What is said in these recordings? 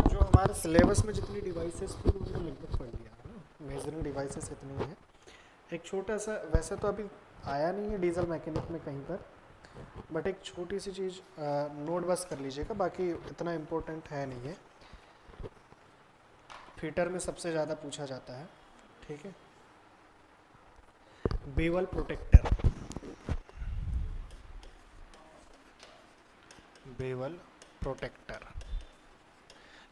जो हमारे सिलेबस में जितनी डिवाइसेस थी वो हमने लगभग पढ़ लिया है ना, मेजरिंग डिवाइसेस इतनी हैं। एक छोटा सा, वैसे तो अभी आया नहीं है डीजल मैकेनिक में कहीं पर, बट एक छोटी सी चीज़ नोट बस कर लीजिएगा, बाकी इतना इम्पोर्टेंट है नहीं है। फीटर में सबसे ज़्यादा पूछा जाता है, ठीक है। Bevel protector, bevel protector.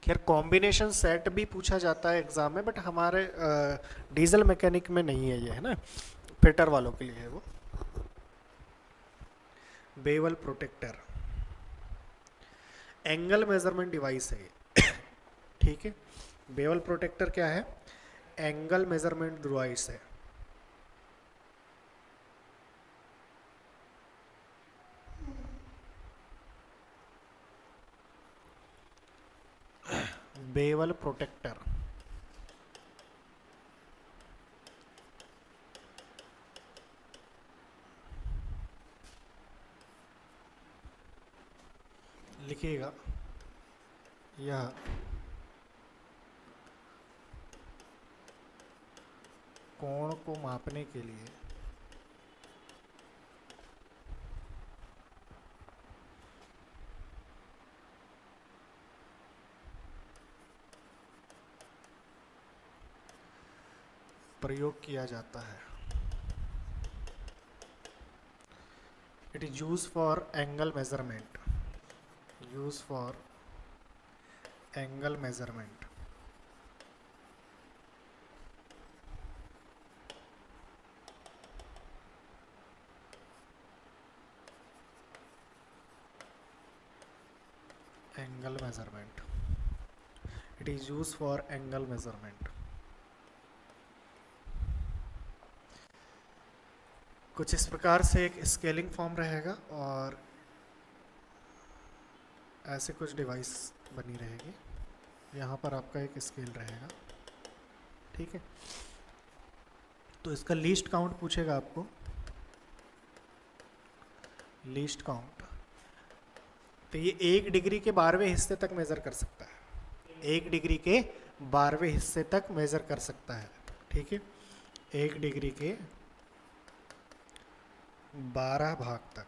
खैर कॉम्बिनेशन सेट भी पूछा जाता है एग्जाम में, बट हमारे डीजल मैकेनिक में नहीं है ये, है ना, फिटर वालों के लिए है वो। Bevel protector angle measurement device है ये, ठीक है। बेवल प्रोटेक्टर क्या है? एंगल मेजरमेंट डिवाइस है। बेवल प्रोटेक्टर लिखिएगा, यह कोण को मापने के लिए प्रयोग किया जाता है। It is use for angle measurement, use for angle measurement. Angle measurement, it is use for angle measurement. कुछ इस प्रकार से एक स्केलिंग फॉर्म रहेगा और ऐसे कुछ डिवाइस बनी रहेगी। यहाँ पर आपका एक स्केल रहेगा, ठीक है। तो इसका लीस्ट काउंट पूछेगा आपको, लीस्ट काउंट। तो ये 1 डिग्री के 12वें हिस्से तक मेजर कर सकता है, 1 डिग्री के 12वें हिस्से तक मेजर कर सकता है, ठीक है। 1 डिग्री के 12 भाग तक,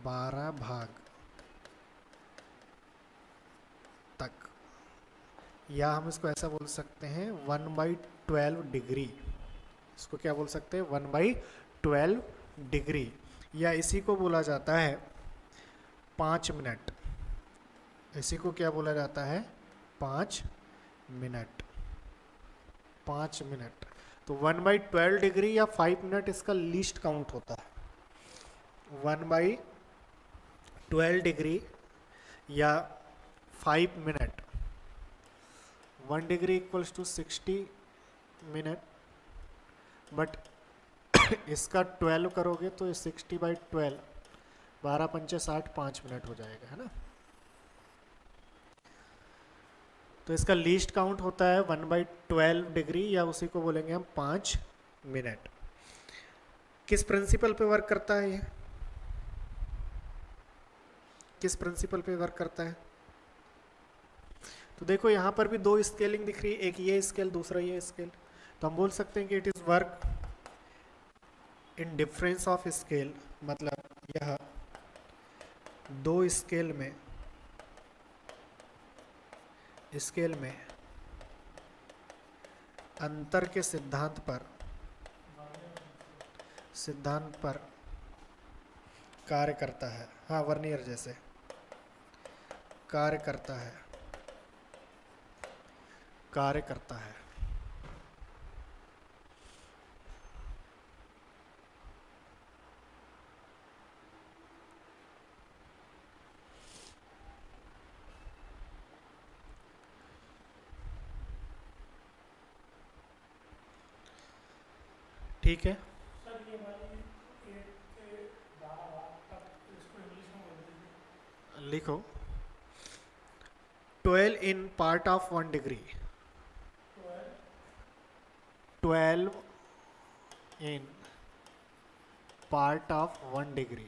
12 भाग तक, या हम इसको ऐसा बोल सकते हैं 1/12 डिग्री। इसको क्या बोल सकते हैं? 1/12 डिग्री, या इसी को बोला जाता है 5 मिनट। इसी को क्या बोला जाता है? 5 मिनट, 5 मिनट। तो 1/12 डिग्री या 5 मिनट इसका लीस्ट काउंट होता है। 1/12 डिग्री या 5 minute, 1 degree equals to 60 minute, but इसका 12 करोगे तो 60/12, 12 पंचे 60, 5 मिनट हो जाएगा, है ना। तो इसका लीस्ट काउंट होता है 1/12 डिग्री, या उसी को बोलेंगे हम 5 मिनट। किस प्रिंसिपल पे वर्क करता है ये? किस प्रिंसिपल पे वर्क करता है? तो देखो यहाँ पर भी 2 स्केलिंग दिख रही है, एक ये स्केल, दूसरा ये स्केल। तो हम बोल सकते हैं कि it is work in difference of scale, मतलब यह 2 स्केल में अंतर के सिद्धांत पर कार्य करता है। हाँ, वर्नियर जैसे कार्य करता है। ठीक है, लिखो 12 in part of 1 degree, 12 in part of 1 degree,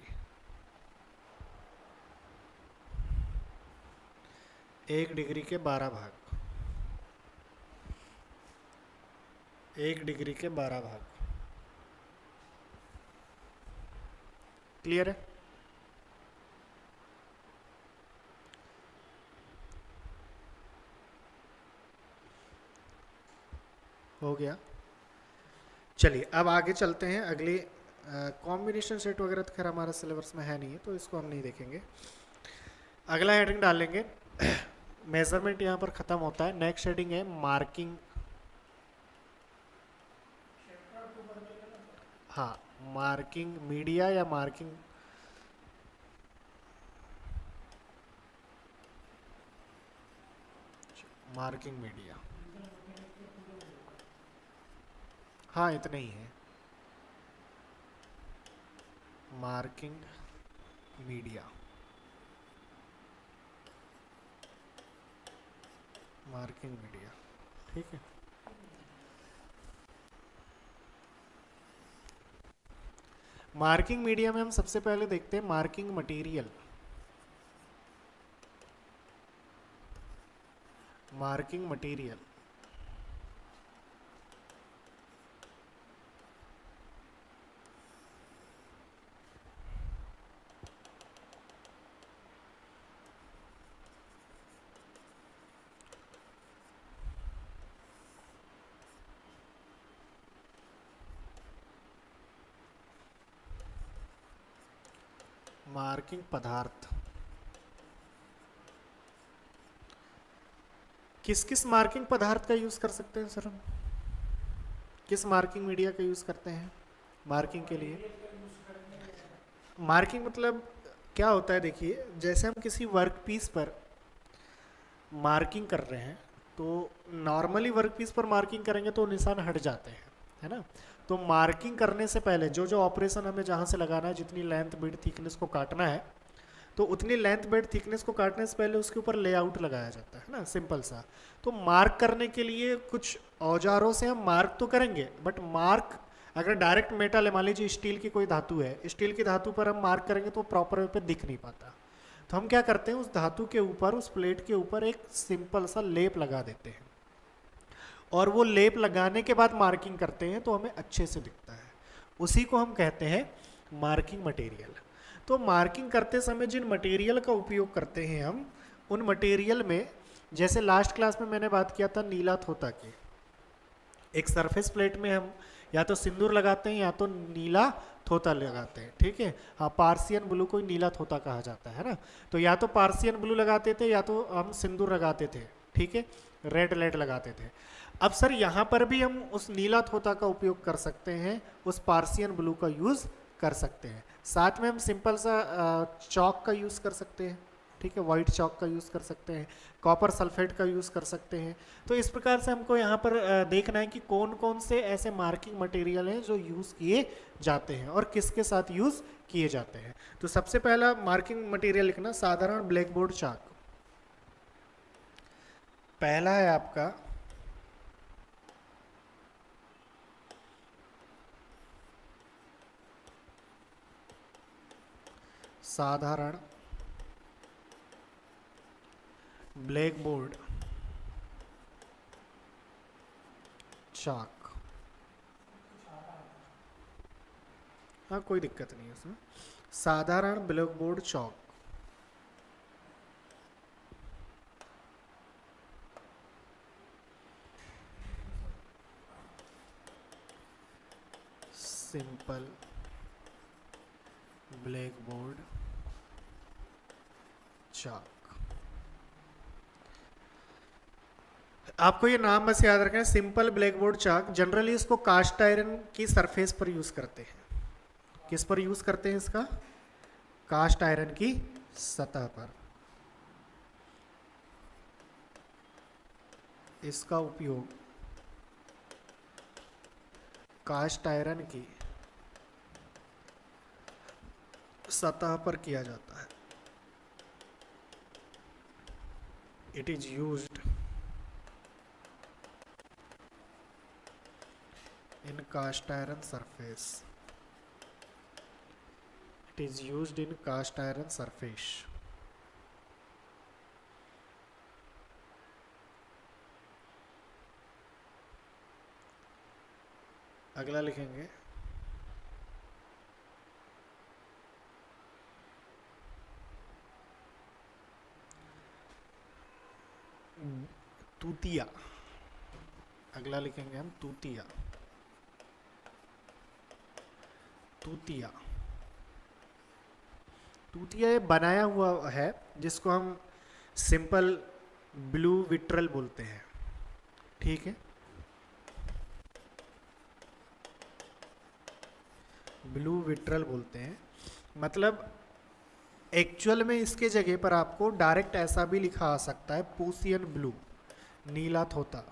1 degree के 12 भाग, 1 डिग्री के 12 भाग। क्लियर है? हो गया। चलिए अब आगे चलते हैं। अगले कॉम्बिनेशन सेट वगैरह तो खैर हमारा सिलेबस में है नहीं है, तो इसको हम नहीं देखेंगे। अगला हेडिंग डाल लेंगे। मेजरमेंट यहाँ पर ख़त्म होता है। नेक्स्ट हेडिंग है मार्किंग। हाँ, मार्किंग मीडिया या मार्किंग, मार्किंग मीडिया। हाँ, इतने ही है। मार्किंग मीडिया, मार्किंग मीडिया, ठीक है। मार्किंग मीडिया में हम सबसे पहले देखते हैं marking material. Marking material, marking पदार्थ। किस किस मार्किंग पदार्थ का यूज कर सकते हैं सर हम? किस मार्किंग मीडिया का यूज करते हैं मार्किंग के लिए? मार्किंग मतलब क्या होता है, देखिए जैसे हम किसी वर्क पीस पर मार्किंग कर रहे हैं, तो नॉर्मली वर्क पीस पर मार्किंग करेंगे तो निशान हट जाते हैं, है ना। तो मार्किंग करने से पहले जो जो ऑपरेशन हमें जहाँ से लगाना है, जितनी लेंथ विड्थ थिकनेस को काटना है, तो उतनी लेंथ विड्थ थिकनेस को काटने से पहले उसके ऊपर लेआउट लगाया जाता है ना, सिंपल सा। तो मार्क करने के लिए कुछ औजारों से हम मार्क तो करेंगे, बट मार्क अगर डायरेक्ट मेटल है, मान लीजिए स्टील की कोई धातु है, स्टील की धातु पर हम मार्क करेंगे तो प्रॉपर वे पे दिख नहीं पाता। तो हम क्या करते हैं, उस धातु के ऊपर, उस प्लेट के ऊपर एक सिंपल सा लेप लगा देते हैं, और वो लेप लगाने के बाद मार्किंग करते हैं तो हमें अच्छे से दिखता है। उसी को हम कहते हैं मार्किंग मटेरियल। तो मार्किंग करते समय जिन मटेरियल का उपयोग करते हैं हम, उन मटेरियल में जैसे लास्ट क्लास में मैंने बात किया था नीला थोता की, एक सरफेस प्लेट में हम या तो सिंदूर लगाते हैं या तो नीला थोता लगाते हैं, ठीक है। हाँ, पार्सियन ब्लू को ही नीला थोता कहा जाता है ना। तो या तो पार्सियन ब्लू लगाते थे या तो हम सिंदूर लगाते थे, ठीक है, रेड लेड लगाते थे। अब सर यहाँ पर भी हम उस नीला थोता का उपयोग कर सकते हैं, उस पार्सियन ब्लू का यूज़ कर सकते हैं। साथ में हम सिंपल सा चौक का यूज़ कर सकते हैं, ठीक है, वाइट चौक का यूज़ कर सकते हैं, कॉपर सल्फेट का यूज़ कर सकते हैं। तो इस प्रकार से हमको यहाँ पर देखना है कि कौन कौन से ऐसे मार्किंग मटेरियल हैं जो यूज़ किए जाते हैं और किसके साथ यूज़ किए जाते हैं। तो सबसे पहला मार्किंग मटेरियल लिखना साधारण ब्लैक बोर्ड चाक। पहला है आपका साधारण ब्लैक बोर्ड चाक। हाँ, कोई दिक्कत नहीं है उसमें। साधारण ब्लैक बोर्ड चौक, सिंपल ब्लैक बोर्ड चाक। आपको ये नाम बस याद रखना है, सिंपल ब्लैक बोर्ड चाक। जनरली इसको कास्ट आयरन की सरफेस पर यूज करते हैं। किस पर यूज करते हैं इसका? कास्ट आयरन की सतह पर इसका उपयोग कास्ट आयरन की सतह पर किया जाता है। It is used in cast iron surface. It is used in cast iron surface. अगला लिखेंगे तूतिया। अगला लिखेंगे हम तूतिया। तूतिया तूतिया ये बनाया हुआ है जिसको हम सिंपल ब्लू विट्रल बोलते हैं। ठीक है, ब्लू विट्रल बोलते हैं। मतलब एक्चुअल में इसके जगह पर आपको डायरेक्ट ऐसा भी लिखा आ सकता है, पूसियन ब्लू, नीला थोता।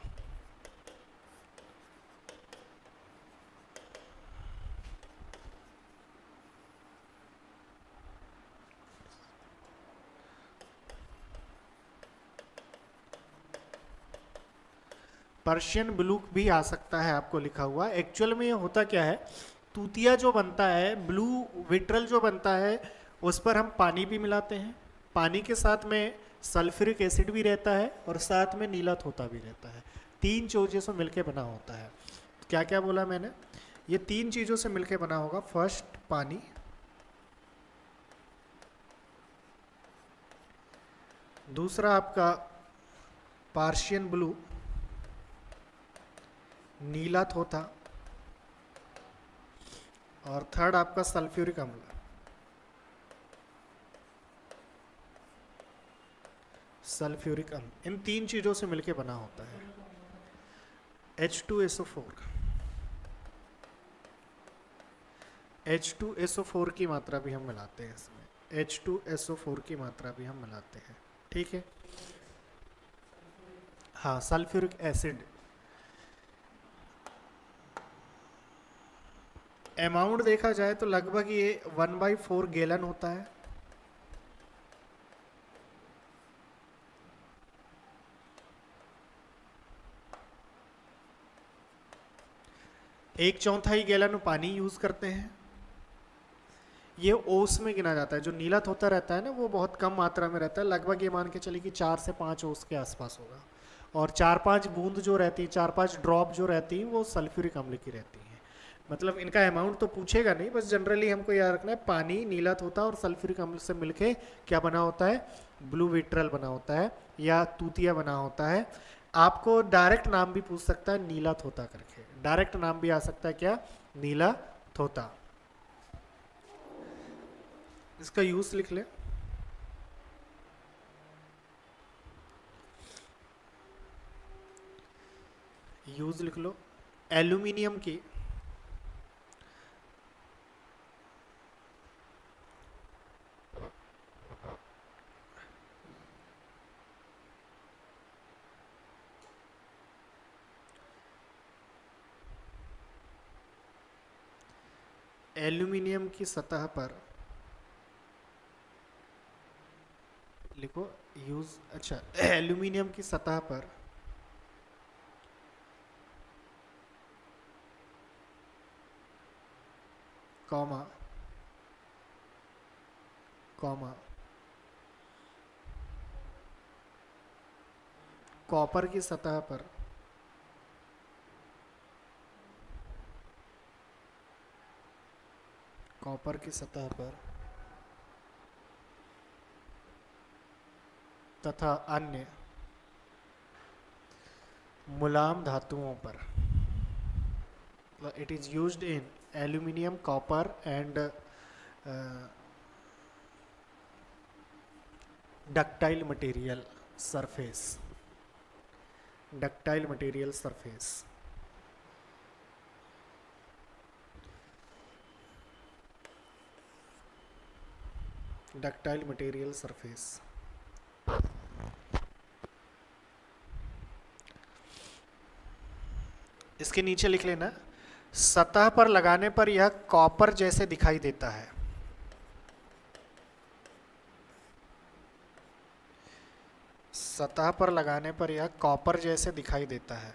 पर्शियन ब्लू भी आ सकता है आपको लिखा हुआ। एक्चुअल में ये होता क्या है, तूतिया जो बनता है, ब्लू विट्रल जो बनता है, उस पर हम पानी भी मिलाते हैं। पानी के साथ में सल्फ्यूरिक एसिड भी रहता है और साथ में नीला थोता भी रहता है। तीन चीज़ों से मिलके बना होता है। क्या क्या बोला मैंने, ये तीन चीज़ों से मिलके बना होगा। फर्स्ट पानी, दूसरा आपका पार्शियन ब्लू, नीला थोथा, और थर्ड आपका सल्फ्यूरिक अम्ल। सल्फ्यूरिक अम्ल इन तीन चीज़ों से मिलके बना होता है H2SO4। H2SO4 की मात्रा भी हम मिलाते हैं इसमें, H2SO4 की मात्रा भी हम मिलाते हैं। ठीक है, हाँ, सल्फ्यूरिक एसिड। अमाउंट देखा जाए तो लगभग ये 1/4 गैलन होता है। एक चौथाई गैलन पानी यूज करते हैं। ये ओस में गिना जाता है। जो नीला थोता रहता है ना, वो बहुत कम मात्रा में रहता है। लगभग ये मान के चलिए कि 4 से 5 ओस के आसपास होगा। और 4-5 बूंद जो रहती है, 4-5 ड्रॉप जो रहती है, वो सल्फ्यूरिक अम्ल की रहती है। मतलब इनका अमाउंट तो पूछेगा नहीं, बस जनरली हमको याद रखना है, पानी, नीला थोता और सल्फ्यूरिक अम्ल से मिलके क्या बना होता है, ब्लू विट्रल बना होता है या तूतिया बना होता है। आपको डायरेक्ट नाम भी पूछ सकता है नीला थोता करके, डायरेक्ट नाम भी आ सकता है क्या, नीला थोता। इसका यूज लिख ले। यूज लिख लो, एल्यूमिनियम की एल्यूमिनियम की सतह पर लिखो यूज। अच्छा, एल्यूमिनियम की सतह पर कॉमा कॉमा कॉपर की सतह पर कॉपर की सतह पर तथा अन्य मुलायम धातुओं पर। It is used in aluminium, copper and ductile material surface. Ductile material surface. Ductile material surface. इसके नीचे लिख लेना, सतह पर लगाने पर यह कॉपर जैसे दिखाई देता है। सतह पर लगाने पर यह कॉपर जैसे दिखाई देता है।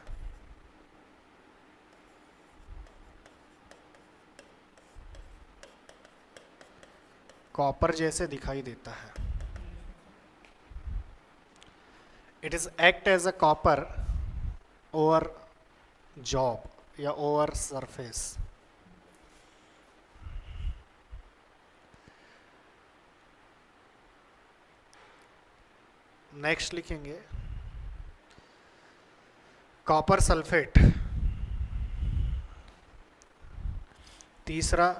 कॉपर जैसे दिखाई देता है। It is act as a copper over job या ओवर सरफेस। नेक्स्ट लिखेंगे कॉपर सल्फेट। तीसरा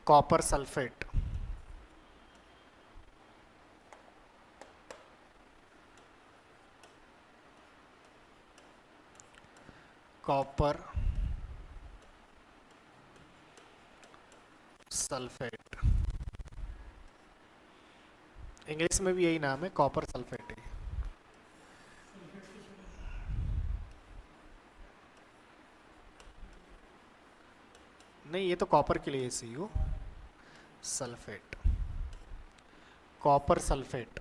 copper sulphate. Copper sulphate, English में भी यही नाम है, कॉपर सल्फेट ही। नहीं, ये तो कॉपर के लिए CU सल्फेट, कॉपर सल्फेट।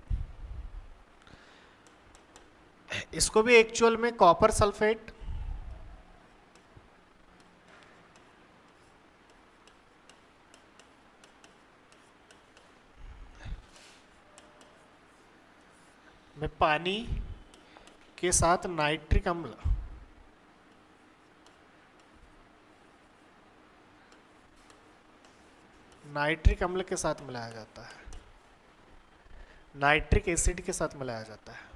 इसको भी एक्चुअल में कॉपर सल्फेट में पानी के साथ नाइट्रिक अम्ल, नाइट्रिक अम्ल के साथ मिलाया जाता है, नाइट्रिक एसिड के साथ मिलाया जाता है।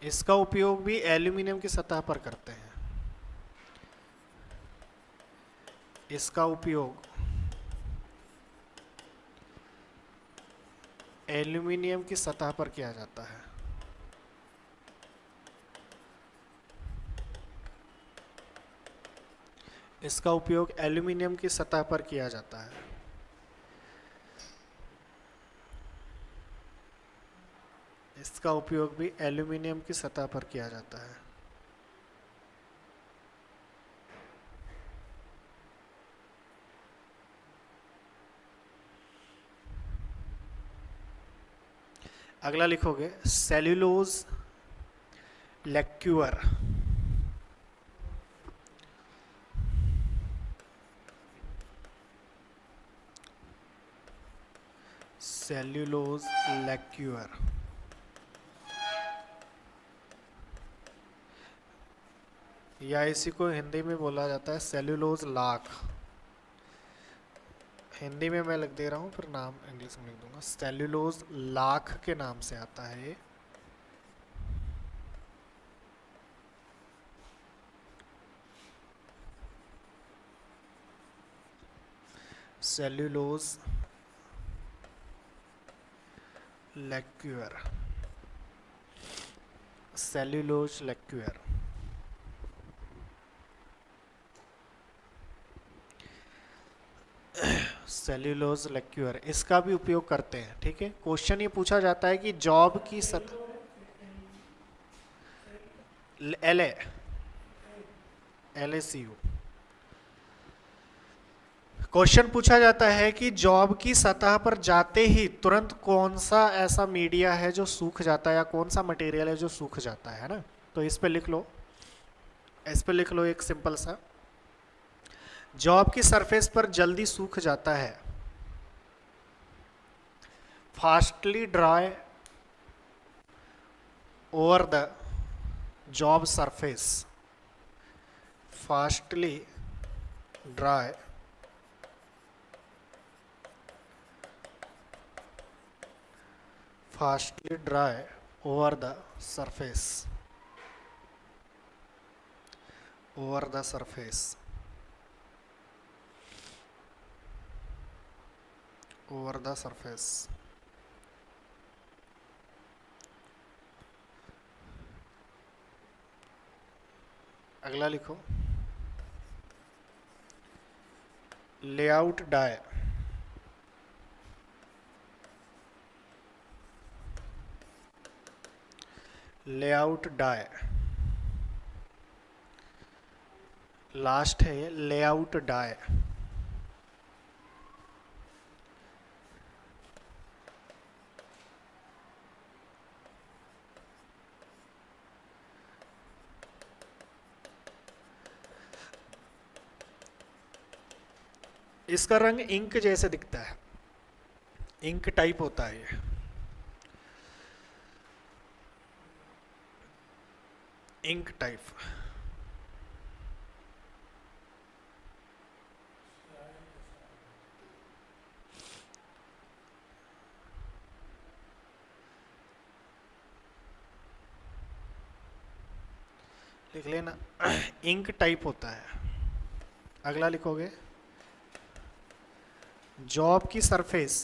इसका उपयोग भी एल्यूमिनियम की सतह पर करते हैं। इसका उपयोग एल्यूमिनियम की सतह पर किया जाता है। इसका उपयोग एल्यूमिनियम की सतह पर किया जाता है। इसका उपयोग भी एल्यूमिनियम की सतह पर किया जाता है। अगला लिखोगे सेल्यूलोज लिक्यूर। सेल्यूलोज लिक्यूर, या इसी को हिंदी में बोला जाता है सेल्यूलोज लाख। हिंदी में मैं लिख दे रहा हूँ, फिर नाम इंग्लिश में लिख दूंगा। सेल्यूलोज लाख के नाम से आता है ये। Cellulose lacquer, cellulose lacquer. Cellulose lacquer, इसका भी उपयोग करते हैं। ठीक है, क्वेश्चन ये पूछा जाता है कि जॉब की सतह LaCU। क्वेश्चन पूछा जाता है कि जॉब की सतह पर जाते ही तुरंत कौन सा ऐसा मीडिया है जो सूख जाता है, या कौन सा मटेरियल है जो सूख जाता है ना। तो इस पे लिख लो, इस पे लिख लो एक सिंपल सा, जॉब की सरफेस पर जल्दी सूख जाता है, fastly dry over the job surface, fastly dry fastly dry over the surface, over the surface, over the surface. अगला लिखो layout dye, layout dye, last है ये लेआउट डाई। इसका रंग इंक जैसे दिखता है, इंक टाइप होता है ये, इंक टाइप। लिख लेना इंक टाइप होता है। अगला लिखोगे जॉब की सरफेस,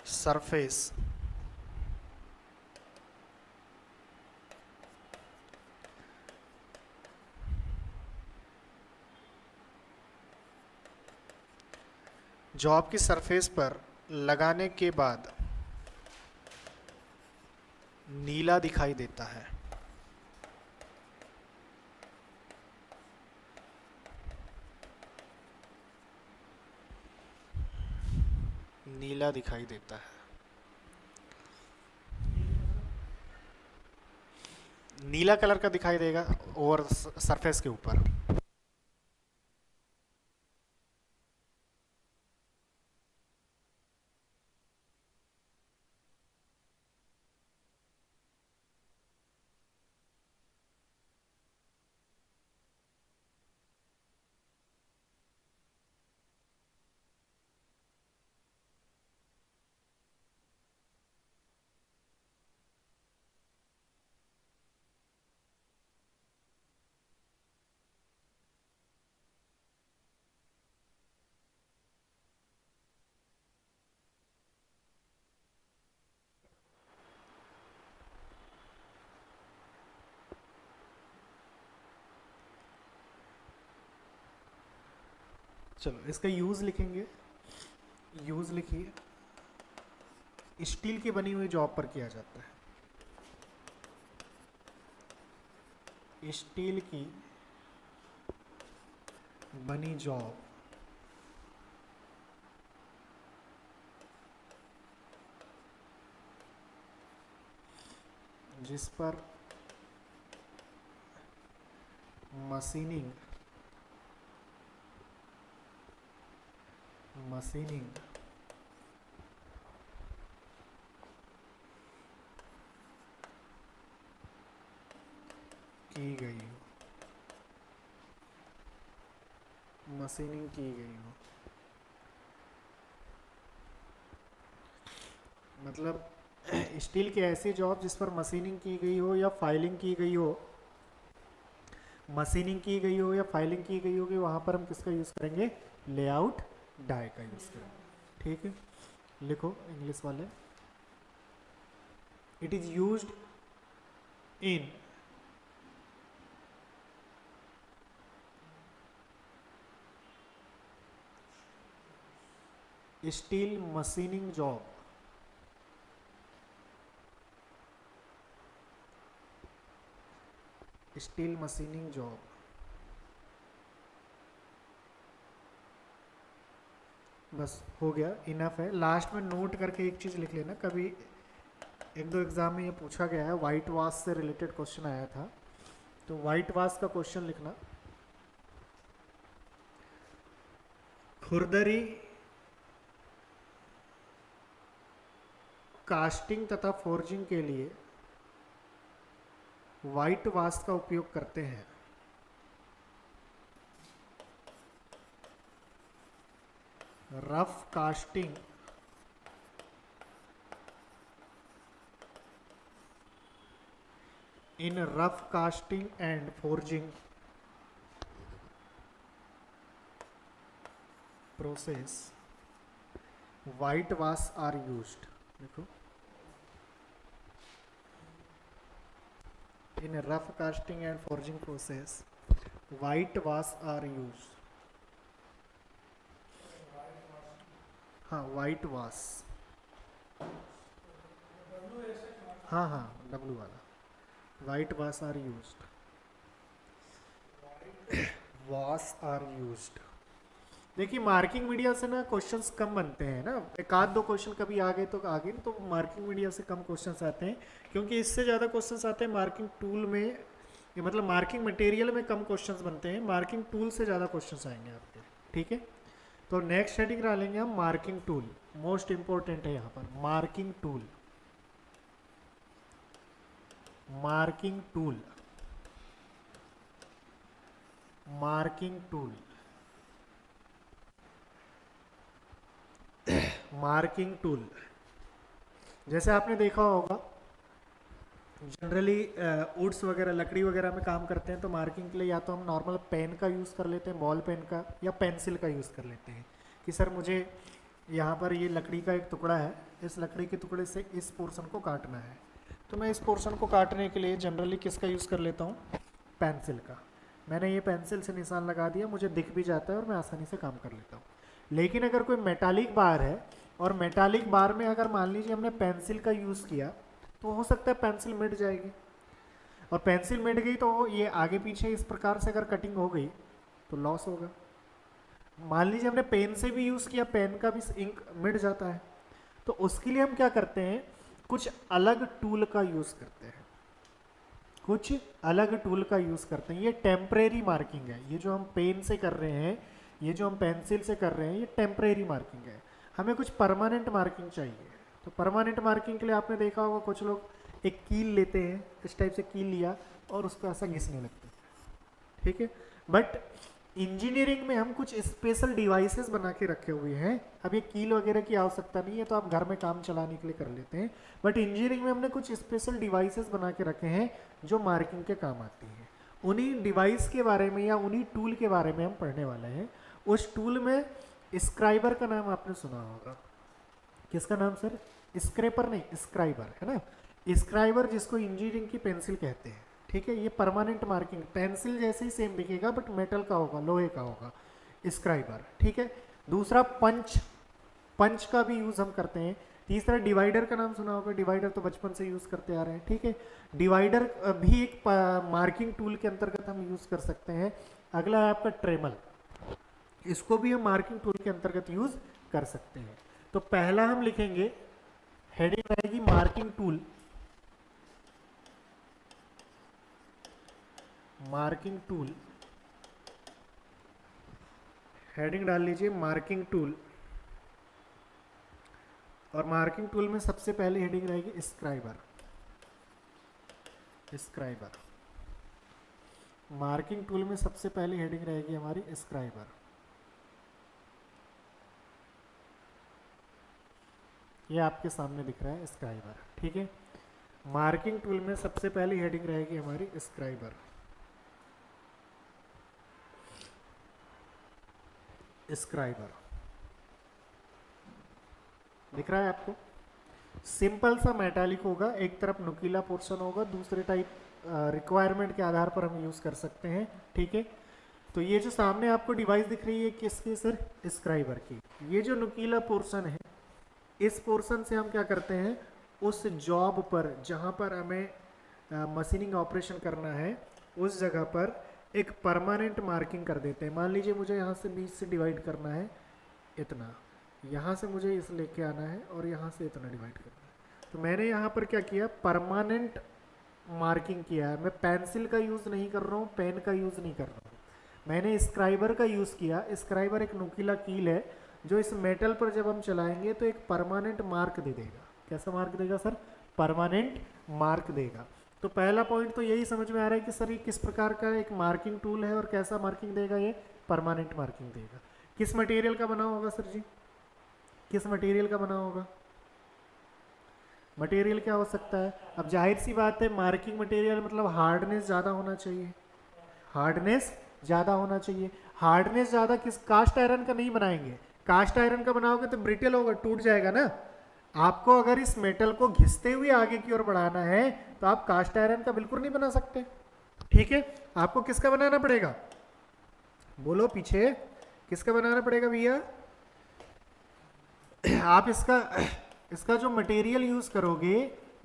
सरफेस जॉब की सरफेस पर लगाने के बाद नीला दिखाई देता है। नीला दिखाई देता है, नीला कलर का दिखाई देगा ओवर सरफेस के ऊपर। चलो इसका यूज लिखेंगे। यूज लिखिए, स्टील की बनी हुई जॉब पर किया जाता है। स्टील की बनी जॉब जिस पर मशीनिंग की गई हो, मशीनिंग की गई हो, मतलब स्टील की ऐसी जॉब जिस पर मशीनिंग की गई हो या फाइलिंग की गई हो, मशीनिंग की गई हो या फाइलिंग की गई होगी, वहां पर हम किसका यूज करेंगे? लेआउट डाई का यूज करेंगे। ठीक है, लिखो इंग्लिश वाले। It is used in steel machining job, steel machining job बस हो गया, इनफ है। लास्ट में नोट करके एक चीज़ लिख लेना, कभी एक दो एग्जाम में ये पूछा गया है, वाइट वाश से रिलेटेड क्वेश्चन आया था, तो वाइट वाश का क्वेश्चन लिखना। खुरदरी कास्टिंग तथा फोर्जिंग के लिए वाइट वाश का उपयोग करते हैं। Rough casting in rough casting and forging process white wash are used. देखो, in rough casting and forging process white wash are used. हाँ, वाइट वाश, हाँ हाँ डब्लू वाला, white wash are used, wash are used. देखिए marking media से ना questions कम बनते हैं ना, एक आध दो क्वेश्चन कभी आ गए तो आगे, तो मार्किंग मीडिया से कम क्वेश्चंस आते हैं, क्योंकि इससे ज़्यादा क्वेश्चंस आते हैं मार्किंग टूल में, ये मतलब मार्किंग मटेरियल में कम क्वेश्चंस बनते हैं, मार्किंग टूल से ज़्यादा क्वेश्चंस आएंगे आपके। ठीक है। तो नेक्स्ट हेडिंग डालेंगे हम मार्किंग टूल, मोस्ट इंपॉर्टेंट है यहाँ पर marking tool. Marking tool, marking tool, marking tool. जैसे आपने देखा होगा जनरली वुड्स वगैरह लकड़ी वगैरह में काम करते हैं तो मार्किंग के लिए या तो हम नॉर्मल पेन का यूज़ कर लेते हैं, बॉल पेन का, या पेंसिल का यूज़ कर लेते हैं कि सर मुझे यहाँ पर ये लकड़ी का एक टुकड़ा है, इस लकड़ी के टुकड़े से इस पोर्शन को काटना है, तो मैं इस पोर्शन को काटने के लिए जनरली किसका यूज़ कर लेता हूँ, पेंसिल का। मैंने ये पेंसिल से निशान लगा दिया, मुझे दिख भी जाता है और मैं आसानी से काम कर लेता हूँ। लेकिन अगर कोई मेटालिक बार है और मेटालिक बार में अगर मान लीजिए हमने पेंसिल का यूज़ किया तो हो सकता है पेंसिल मिट जाएगी, और पेंसिल मिट गई तो ये आगे पीछे इस प्रकार से अगर कटिंग हो गई तो लॉस होगा। मान लीजिए हमने पेन से भी यूज़ किया, पेन का भी इंक मिट जाता है, तो उसके लिए हम क्या करते हैं, कुछ अलग टूल का यूज़ करते हैं, कुछ अलग टूल का यूज़ करते हैं। ये टेम्परेरी मार्किंग है, ये जो हम पेन से कर रहे हैं, ये जो हम पेंसिल से कर रहे हैं, ये टेम्परेरी मार्किंग है। हमें कुछ परमानेंट मार्किंग चाहिए। तो परमानेंट मार्किंग के लिए आपने देखा होगा कुछ लोग एक कील लेते हैं, इस टाइप से कील लिया और उसको ऐसा घिसने लगते हैं, ठीक है। बट इंजीनियरिंग में हम कुछ स्पेशल डिवाइसेस बना के रखे हुए हैं। अब ये कील वगैरह की आवश्यकता नहीं है, तो आप घर में काम चलाने के लिए कर लेते हैं, बट इंजीनियरिंग में हमने कुछ स्पेशल डिवाइसेस बना के रखे हैं जो मार्किंग के काम आती हैं। उन्हीं डिवाइस के बारे में या उन्हीं टूल के बारे में हम पढ़ने वाले हैं। उस टूल में स्क्राइबर का नाम आपने सुना होगा। किसका नाम सर? स्क्रेपर नहीं, स्क्राइबर, है ना। स्क्राइबर जिसको इंजीनियरिंग की पेंसिल कहते हैं, ठीक है। ये परमानेंट मार्किंग पेंसिल जैसे ही सेम दिखेगा बट मेटल का होगा, लोहे का होगा, स्क्राइबर, ठीक है। दूसरा पंच, पंच का भी यूज़ हम करते हैं। तीसरा डिवाइडर का नाम सुना होगा, डिवाइडर तो बचपन से यूज़ करते आ रहे हैं, ठीक है। डिवाइडर भी एक मार्किंग टूल के अंतर्गत हम यूज़ कर सकते हैं। अगला है आपका ट्रेमल, इसको भी हम मार्किंग टूल के अंतर्गत यूज़ कर सकते हैं। तो पहला हम लिखेंगे, हेडिंग रहेगी marking tool, marking tool, heading डाल लीजिए मार्किंग टूल। और मार्किंग टूल में सबसे पहले हेडिंग रहेगी स्क्राइबर, स्क्राइबर। मार्किंग टूल में सबसे पहली हेडिंग रहेगी हमारी स्क्राइबर। ये आपके सामने दिख रहा है स्क्राइबर, ठीक है। मार्किंग टूल में सबसे पहली हेडिंग रहेगी हमारी स्क्राइबर, स्क्राइबर। दिख रहा है आपको? सिंपल सा मेटालिक होगा, एक तरफ नुकीला पोर्शन होगा, दूसरे टाइप रिक्वायरमेंट के आधार पर हम यूज़ कर सकते हैं, ठीक है। तो ये जो सामने आपको डिवाइस दिख रही है किसकी सर? स्क्राइबर की। ये जो नुकीला पोर्शन है, इस पोर्शन से हम क्या करते हैं, उस जॉब पर जहाँ पर हमें मशीनिंग ऑपरेशन करना है उस जगह पर एक परमानेंट मार्किंग कर देते हैं। मान लीजिए मुझे यहाँ से 20 से डिवाइड करना है इतना, यहाँ से मुझे इस लेके आना है और यहाँ से इतना डिवाइड करना है। तो मैंने यहाँ पर क्या किया, परमानेंट मार्किंग किया है। मैं पेंसिल का यूज़ नहीं कर रहा हूँ, पेन का यूज़ नहीं कर रहा हूँ, मैंने स्क्राइबर का यूज़ किया। स्क्राइबर एक नुकीला कील है जो इस मेटल पर जब हम चलाएंगे तो एक परमानेंट मार्क दे देगा। कैसा मार्क देगा सर? परमानेंट मार्क देगा। तो पहला पॉइंट तो यही समझ में आ रहा है कि सर ये किस प्रकार का एक मार्किंग टूल है और कैसा मार्किंग देगा, ये परमानेंट मार्किंग देगा। किस मटेरियल का बना होगा सर जी? किस मटेरियल का बना होगा? मटेरियल क्या हो सकता है? अब जाहिर सी बात है मार्किंग मटेरियल मतलब हार्डनेस ज़्यादा होना चाहिए, हार्डनेस ज़्यादा होना चाहिए। हार्डनेस ज़्यादा किस? कास्ट आयरन का नहीं बनाएंगे। कास्ट आयरन का बनाओगे तो ब्रिटल होगा, टूट जाएगा ना। आपको अगर इस मेटल को घिसते हुए आगे की ओर बढ़ाना है तो आप कास्ट आयरन का बिल्कुल नहीं बना सकते, ठीक है। आपको किसका बनाना पड़ेगा? बोलो पीछे, किसका बनाना पड़ेगा भैया? आप इसका जो मटेरियल यूज करोगे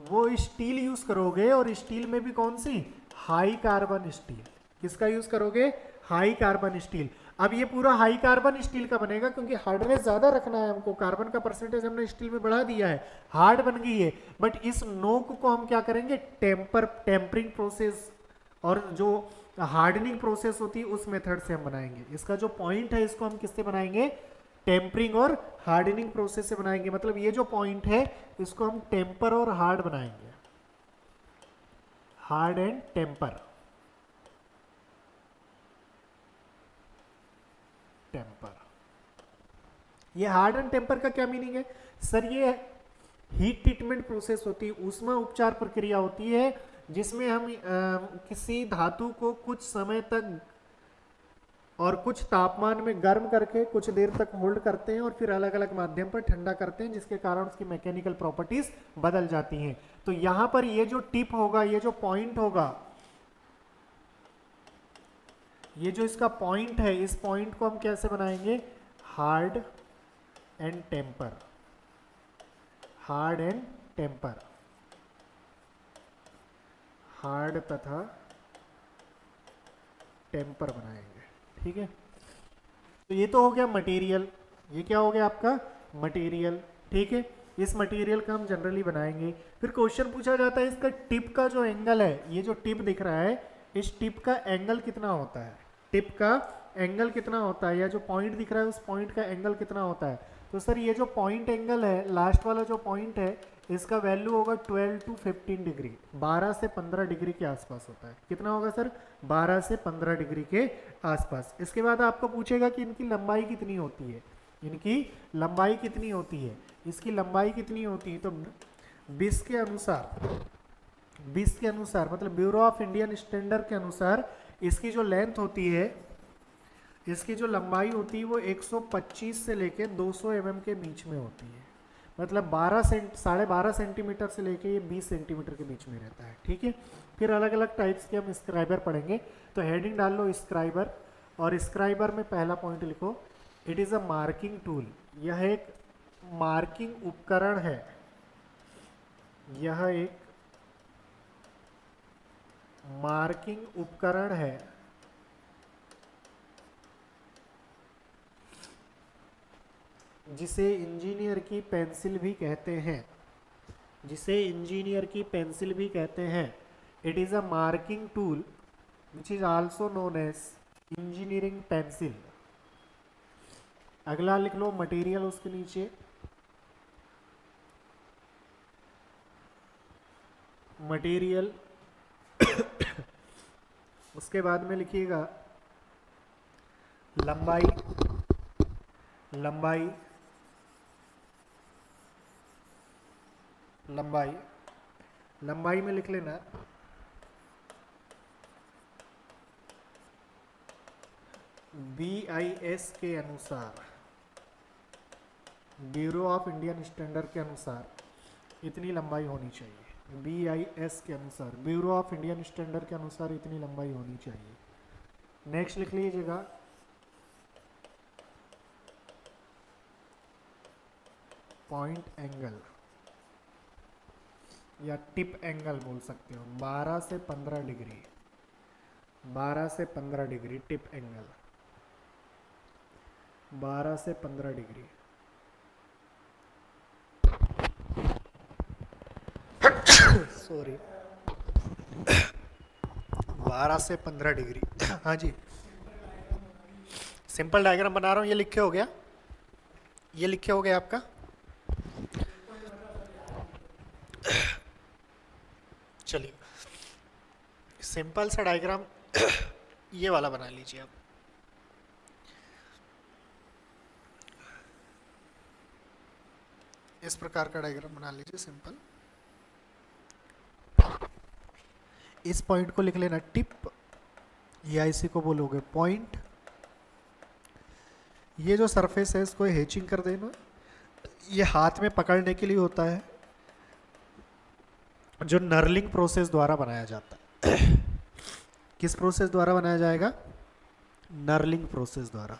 वो स्टील यूज करोगे, और स्टील में भी कौन सी? High carbon steel. किसका यूज करोगे? High carbon steel. अब ये पूरा हाई कार्बन स्टील का बनेगा क्योंकि हार्डनेस ज्यादा रखना है हमको, कार्बन का परसेंटेज हमने स्टील में बढ़ा दिया है, हार्ड बन गई है। बट इस नोक को हम क्या करेंगे? टेम्परिंग प्रोसेस और जो हार्डनिंग प्रोसेस होती है उस मेथड से हम बनाएंगे। इसका जो पॉइंट है इसको हम किससे बनाएंगे, टेम्परिंग और हार्डनिंग प्रोसेस से बनाएंगे। मतलब ये जो पॉइंट है इसको हम टेम्पर और हार्ड बनाएंगे, हार्ड एंड टेम्पर, टेम्पर। ये हार्ड एंड टेम्पर का क्या मीनिंग है सर? ये हीट ट्रीटमेंट प्रोसेस होती है, ऊष्मा उपचार प्रक्रिया होती है जिसमें हम किसी धातु को कुछ समय तक और कुछ तापमान में गर्म करके कुछ देर तक होल्ड करते हैं और फिर अलग अलग माध्यम पर ठंडा करते हैं, जिसके कारण उसकी मैकेनिकल प्रॉपर्टीज बदल जाती हैं। तो यहां पर ये जो टिप होगा, ये जो पॉइंट होगा, ये जो इसका पॉइंट है, इस पॉइंट को हम कैसे बनाएंगे, hard and temper, hard and temper, hard तथा टेम्पर बनाएंगे। ठीक है, तो ये तो हो गया मटेरियल, ये क्या हो गया आपका मटेरियल। ठीक है, इस मटेरियल का हम जनरली बनाएंगे। फिर क्वेश्चन पूछा जाता है इसका टिप का जो एंगल है, ये जो टिप दिख रहा है, इस टिप का एंगल कितना होता है, टिप का एंगल कितना होता है, या जो पॉइंट दिख रहा है उस पॉइंट का एंगल कितना होता है। तो सर ये जो पॉइंट एंगल है, लास्ट वाला जो पॉइंट है, इसका वैल्यू होगा 12 to 15 डिग्री, 12 से 15 डिग्री के आसपास होता है। कितना होगा सर, 12 से 15 डिग्री के आसपास। इसके बाद आपको पूछेगा कि इनकी लंबाई कितनी होती है, इनकी लंबाई कितनी होती है, इसकी लंबाई कितनी होती है। तो 20 के अनुसार, 20 के अनुसार मतलब ब्यूरो ऑफ इंडियन स्टैंडर्ड के अनुसार इसकी जो लेंथ होती है, इसकी जो लंबाई होती है वो 125 से लेके 200 mm के बीच में होती है। मतलब 12.5 सेंटीमीटर से लेके ये 20 सेंटीमीटर के बीच में रहता है। ठीक है, फिर अलग अलग टाइप्स के हम स्क्राइबर पढ़ेंगे। तो हेडिंग डाल लो स्क्राइबर, और स्क्राइबर में पहला पॉइंट लिखो, it is a marking tool. यह एक मार्किंग उपकरण है, यह एक मार्किंग उपकरण है जिसे इंजीनियर की पेंसिल भी कहते हैं, जिसे इंजीनियर की पेंसिल भी कहते हैं। It is a marking tool which is also known as engineering pencil. अगला लिख लो मटेरियल, उसके नीचे मटेरियल उसके बाद में लिखिएगा लंबाई, लंबाई, लंबाई, लंबाई में लिख लेना BIS के अनुसार, ब्यूरो ऑफ इंडियन स्टैंडर्ड के अनुसार इतनी लंबाई होनी चाहिए। BIS के अनुसार, ब्यूरो ऑफ इंडियन स्टैंडर्ड के अनुसार इतनी लंबाई होनी चाहिए। नेक्स्ट लिख लीजिएगा पॉइंट एंगल या टिप एंगल बोल सकते हो, 12 से 15 डिग्री, 12 से 15 डिग्री टिप एंगल, 12 से 15 डिग्री। सॉरी, 12 से 15 डिग्री। हाँ जी, सिंपल डायग्राम बना रहा हूँ, ये लिखे हो गया, ये लिखे हो गया आपका। चलिए सिंपल सा डायग्राम ये वाला बना लीजिए आप। इस प्रकार का डायग्राम बना लीजिए सिंपल। इस पॉइंट को लिख लेना टिप, या इसी को बोलोगे पॉइंट। ये जो सरफेस है इसको हेचिंग कर देना। ये हाथ में पकड़ने के लिए होता है, जो नर्लिंग प्रोसेस द्वारा बनाया जाता है। किस प्रोसेस द्वारा बनाया जाएगा, नर्लिंग प्रोसेस द्वारा,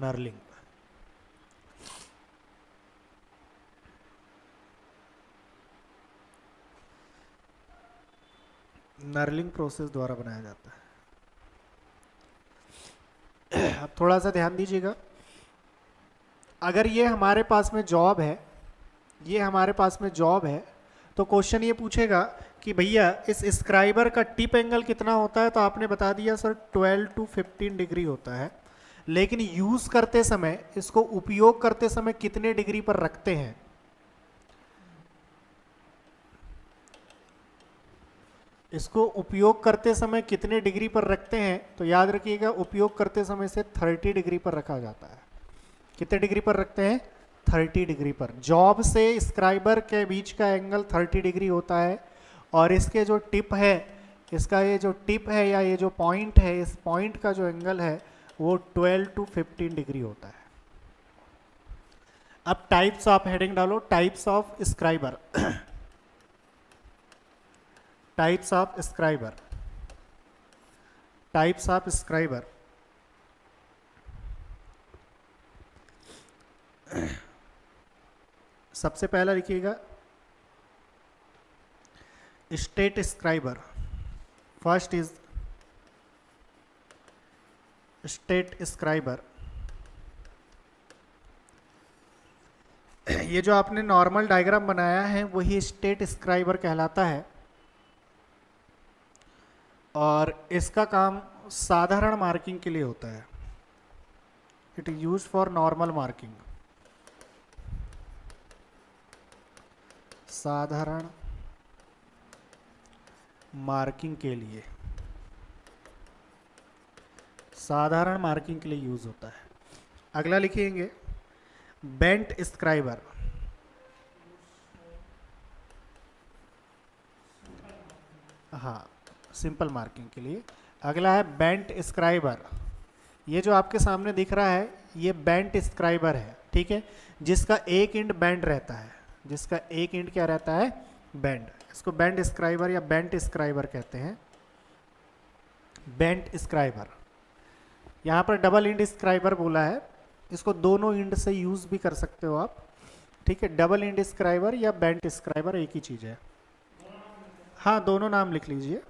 नर्लिंग। नर्लिंग प्रोसेस द्वारा बनाया जाता है। अब थोड़ा सा ध्यान दीजिएगा, अगर ये हमारे पास में जॉब है, ये हमारे पास में जॉब है, तो क्वेश्चन ये पूछेगा कि भैया इस स्क्राइबर का टिप एंगल कितना होता है, तो आपने बता दिया सर 12 to 15 डिग्री होता है, लेकिन यूज करते समय, इसको उपयोग करते समय कितने डिग्री पर रखते हैं? इसको उपयोग करते समय कितने डिग्री पर रखते हैं? तो याद रखिएगा उपयोग करते समय से 30 डिग्री पर रखा जाता है। कितने डिग्री पर रखते हैं? 30 डिग्री पर। जॉब से स्क्राइबर के बीच का एंगल 30 डिग्री होता है, और इसके जो टिप है, इसका ये जो टिप है या ये जो पॉइंट है, इस पॉइंट का जो एंगल है वो 12 to 15 डिग्री होता है। अब टाइप्स ऑफ, हेडिंग डालो, types of scriber. Types of scriber, types of scriber. सबसे पहला लिखिएगा state scriber. First is state scriber. ये जो आपने नॉर्मल डायग्राम बनाया है वही स्टेट स्क्राइबर कहलाता है, और इसका काम साधारण मार्किंग के लिए होता है। It is use for normal marking, साधारण मार्किंग के लिए, साधारण मार्किंग के लिए यूज होता है। अगला लिखेंगे बेंट स्क्राइबर। हाँ, सिंपल मार्किंग के लिए। अगला है बेंट स्क्राइबर। ये जो आपके सामने दिख रहा है ये बेंट स्क्राइबर है, ठीक है, जिसका एक एंड बेंड रहता है, जिसका एक एंड क्या रहता है? बेंड। इसको बेंट स्क्राइबर या बेंट स्क्राइबर कहते हैं। Bent scriber. यहाँ पर डबल एंड स्क्राइबर बोला है, इसको दोनों एंड से यूज भी कर सकते हो आप, ठीक है। डबल एंड स्क्राइबर या बेंट स्क्राइबर एक ही चीज है। हाँ, दोनों नाम लिख लीजिए,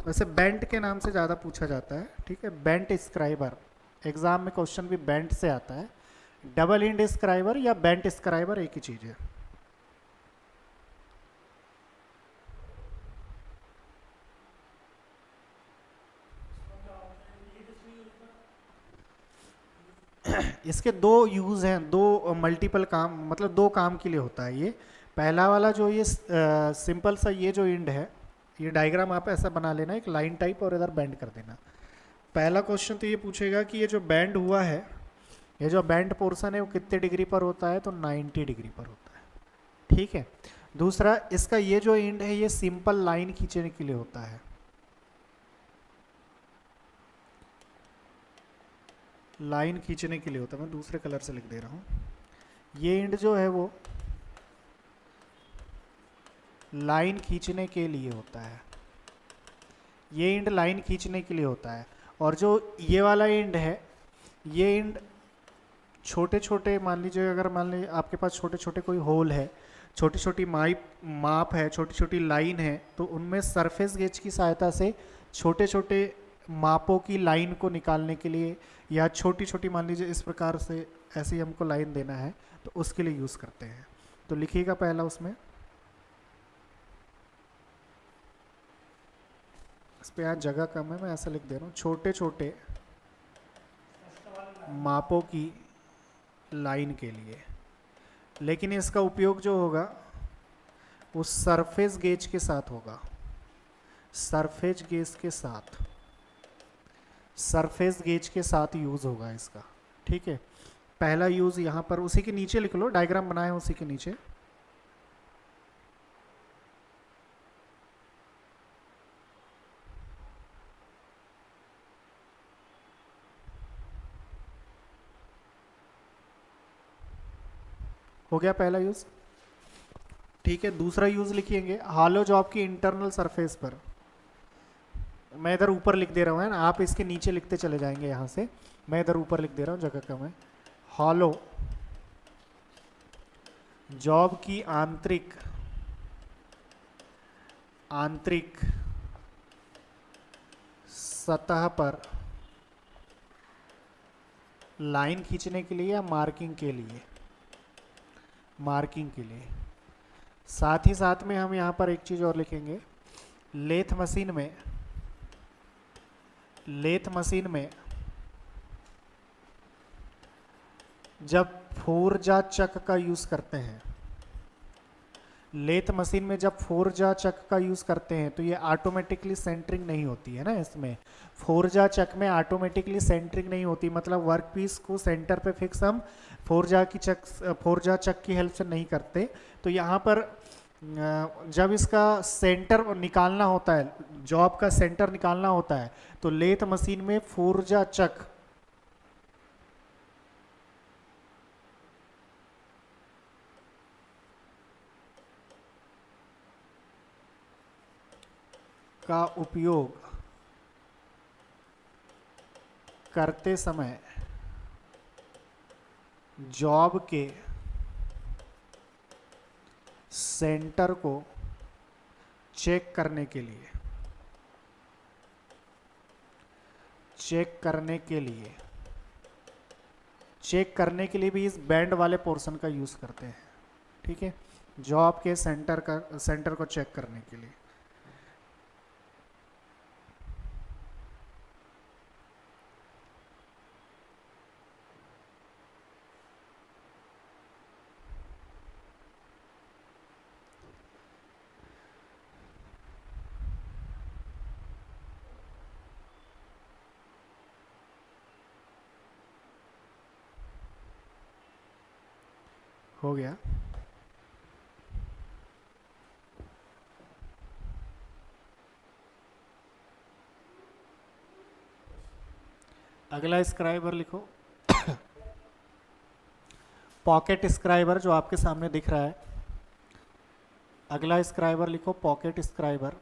वैसे बेंट के नाम से ज़्यादा पूछा जाता है, ठीक है। बेंट स्क्राइबर, एग्जाम में क्वेश्चन भी बेंट से आता है। डबल एंड स्क्राइबर या बेंट स्क्राइबर एक ही चीज है। इसके दो यूज हैं, दो मल्टीपल काम, मतलब दो काम के लिए होता है ये। पहला वाला जो ये सिंपल सा ये जो एंड है, ये डायग्राम आप ऐसा बना लेना, एक लाइन टाइप, और इधर बेंड कर देना। पहला क्वेश्चन तो ये पूछेगा कि ये जो बैंड हुआ है, ये जो बैंड पोर्शन है वो कितने डिग्री पर होता है? तो 90 डिग्री पर होता है, ठीक है। दूसरा, इसका ये जो एंड है ये सिंपल लाइन खींचने के लिए होता है। लाइन खींचने के लिए होता है, मैं दूसरे कलर से लिख दे रहा हूँ। ये एंड जो है वो लाइन खींचने के लिए होता है, ये एंड लाइन खींचने के लिए होता है। और जो ये वाला एंड है, ये एंड छोटे छोटे, मान लीजिए अगर मान लीजिए आपके पास छोटे छोटे कोई होल है, छोटी छोटी माप है, छोटी छोटी लाइन है, तो उनमें सरफेस गेज की सहायता से छोटे छोटे मापों की लाइन को निकालने के लिए, या छोटी छोटी मान लीजिए इस प्रकार से ऐसी हमको लाइन देना है, तो उसके लिए यूज़ करते हैं। तो लिखिएगा पहला उसमें, इस पर यहाँ जगह कम है, मैं ऐसा लिख दे रहा हूँ, छोटे छोटे मापों की लाइन के लिए। लेकिन इसका उपयोग जो होगा वो सरफेस गेज के साथ होगा, सरफेस गेज के साथ, सरफेस गेज के साथ यूज होगा इसका, ठीक है। पहला यूज यहाँ पर उसी के नीचे लिख लो, डायग्राम बनाए हैं उसी के नीचे। हो गया पहला यूज, ठीक है। दूसरा यूज लिखिएंगे हॉलो जॉब की इंटरनल सरफेस पर। मैं इधर ऊपर लिख दे रहा हूँ, है ना, आप इसके नीचे लिखते चले जाएंगे यहाँ से, मैं इधर ऊपर लिख दे रहा हूँ, जगह कम है। हॉलो जॉब की आंतरिक सतह पर लाइन खींचने के लिए या मार्किंग के लिए, मार्किंग के लिए। साथ ही साथ में हम यहाँ पर एक चीज़ और लिखेंगे, लेथ मशीन में जब फोरजा चक का यूज़ करते हैं, लेथ मशीन में जब फोरजा चक का यूज़ करते हैं तो ये ऑटोमेटिकली सेंटरिंग नहीं होती है ना। इसमें फोरजा चक में ऑटोमेटिकली सेंटरिंग नहीं होती, मतलब वर्क पीस को सेंटर पे फिक्स हम फोरजा चक की हेल्प से नहीं करते। तो यहाँ पर जब इसका सेंटर निकालना होता है, जॉब का सेंटर निकालना होता है, तो लेथ मशीन में फोरजा चक का उपयोग करते समय जॉब के सेंटर को चेक करने के लिए चेक करने के लिए भी इस बैंड वाले पोर्शन का यूज़ करते हैं। ठीक है, जॉब के सेंटर को चेक करने के लिए। हो गया। अगला स्क्राइबर लिखो, पॉकेट स्क्राइबर जो आपके सामने दिख रहा है। अगला स्क्राइबर लिखो पॉकेट स्क्राइबर।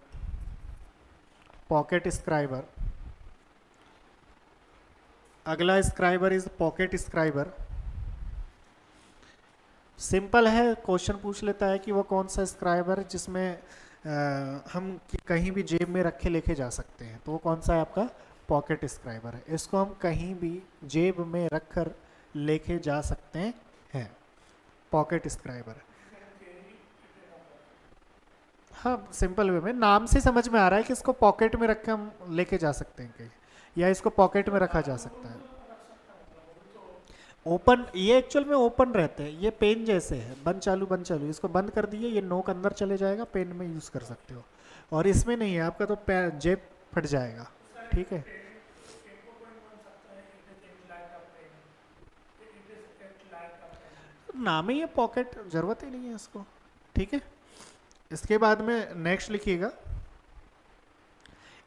अगला scriber is pocket scriber. Simple है, क्वेश्चन पूछ लेता है कि वो कौन सा स्क्राइबर है जिसमें हम कहीं भी जेब में रखे लेके जा सकते हैं, तो वो कौन सा है आपका पॉकेट स्क्राइबर है। इसको हम कहीं भी जेब में रखकर लेके जा सकते हैं, पॉकेट स्क्राइबर। हाँ, सिंपल वे में नाम से समझ में आ रहा है कि इसको पॉकेट में रख के हम लेके जा सकते हैं कहीं, या इसको पॉकेट में रखा जा सकता है। ओपन, ये एक्चुअल में ओपन रहते हैं, ये पेन जैसे है, बंद चालू। इसको बंद कर दिए, ये नोक अंदर चले जाएगा, पेन में यूज़ कर सकते हो। और इसमें नहीं है आपका, तो जेब फट जाएगा। ठीक है, नाम ही है पॉकेट, जरूरत ही नहीं है इसको। ठीक है, इसके बाद में नेक्स्ट लिखिएगा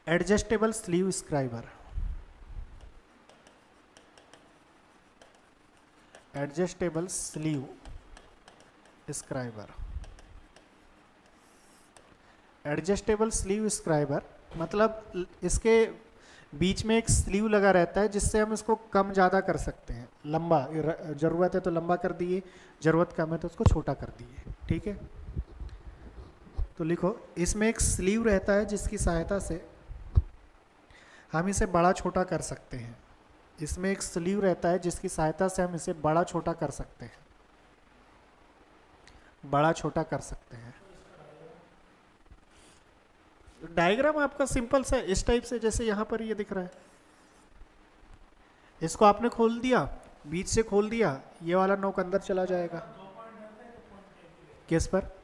adjustable sleeve scriber. Adjustable sleeve scriber. Adjustable sleeve scriber मतलब इसके बीच में एक स्लीव लगा रहता है जिससे हम इसको कम ज़्यादा कर सकते हैं। लंबा ज़रूरत है तो लंबा कर दिए, ज़रूरत कम है तो उसको छोटा कर दिए। ठीक है, तो लिखो इसमें एक स्लीव रहता है जिसकी सहायता से हम इसे बड़ा छोटा कर सकते हैं। इसमें एक स्लीव रहता है जिसकी सहायता से हम इसे बड़ा छोटा कर सकते हैं, बड़ा छोटा कर सकते हैं। डायग्राम आपका सिंपल सा इस टाइप से, जैसे यहाँ पर ये दिख रहा है। इसको आपने खोल दिया, बीच से खोल दिया, ये वाला नोक अंदर चला जाएगा। किस पर?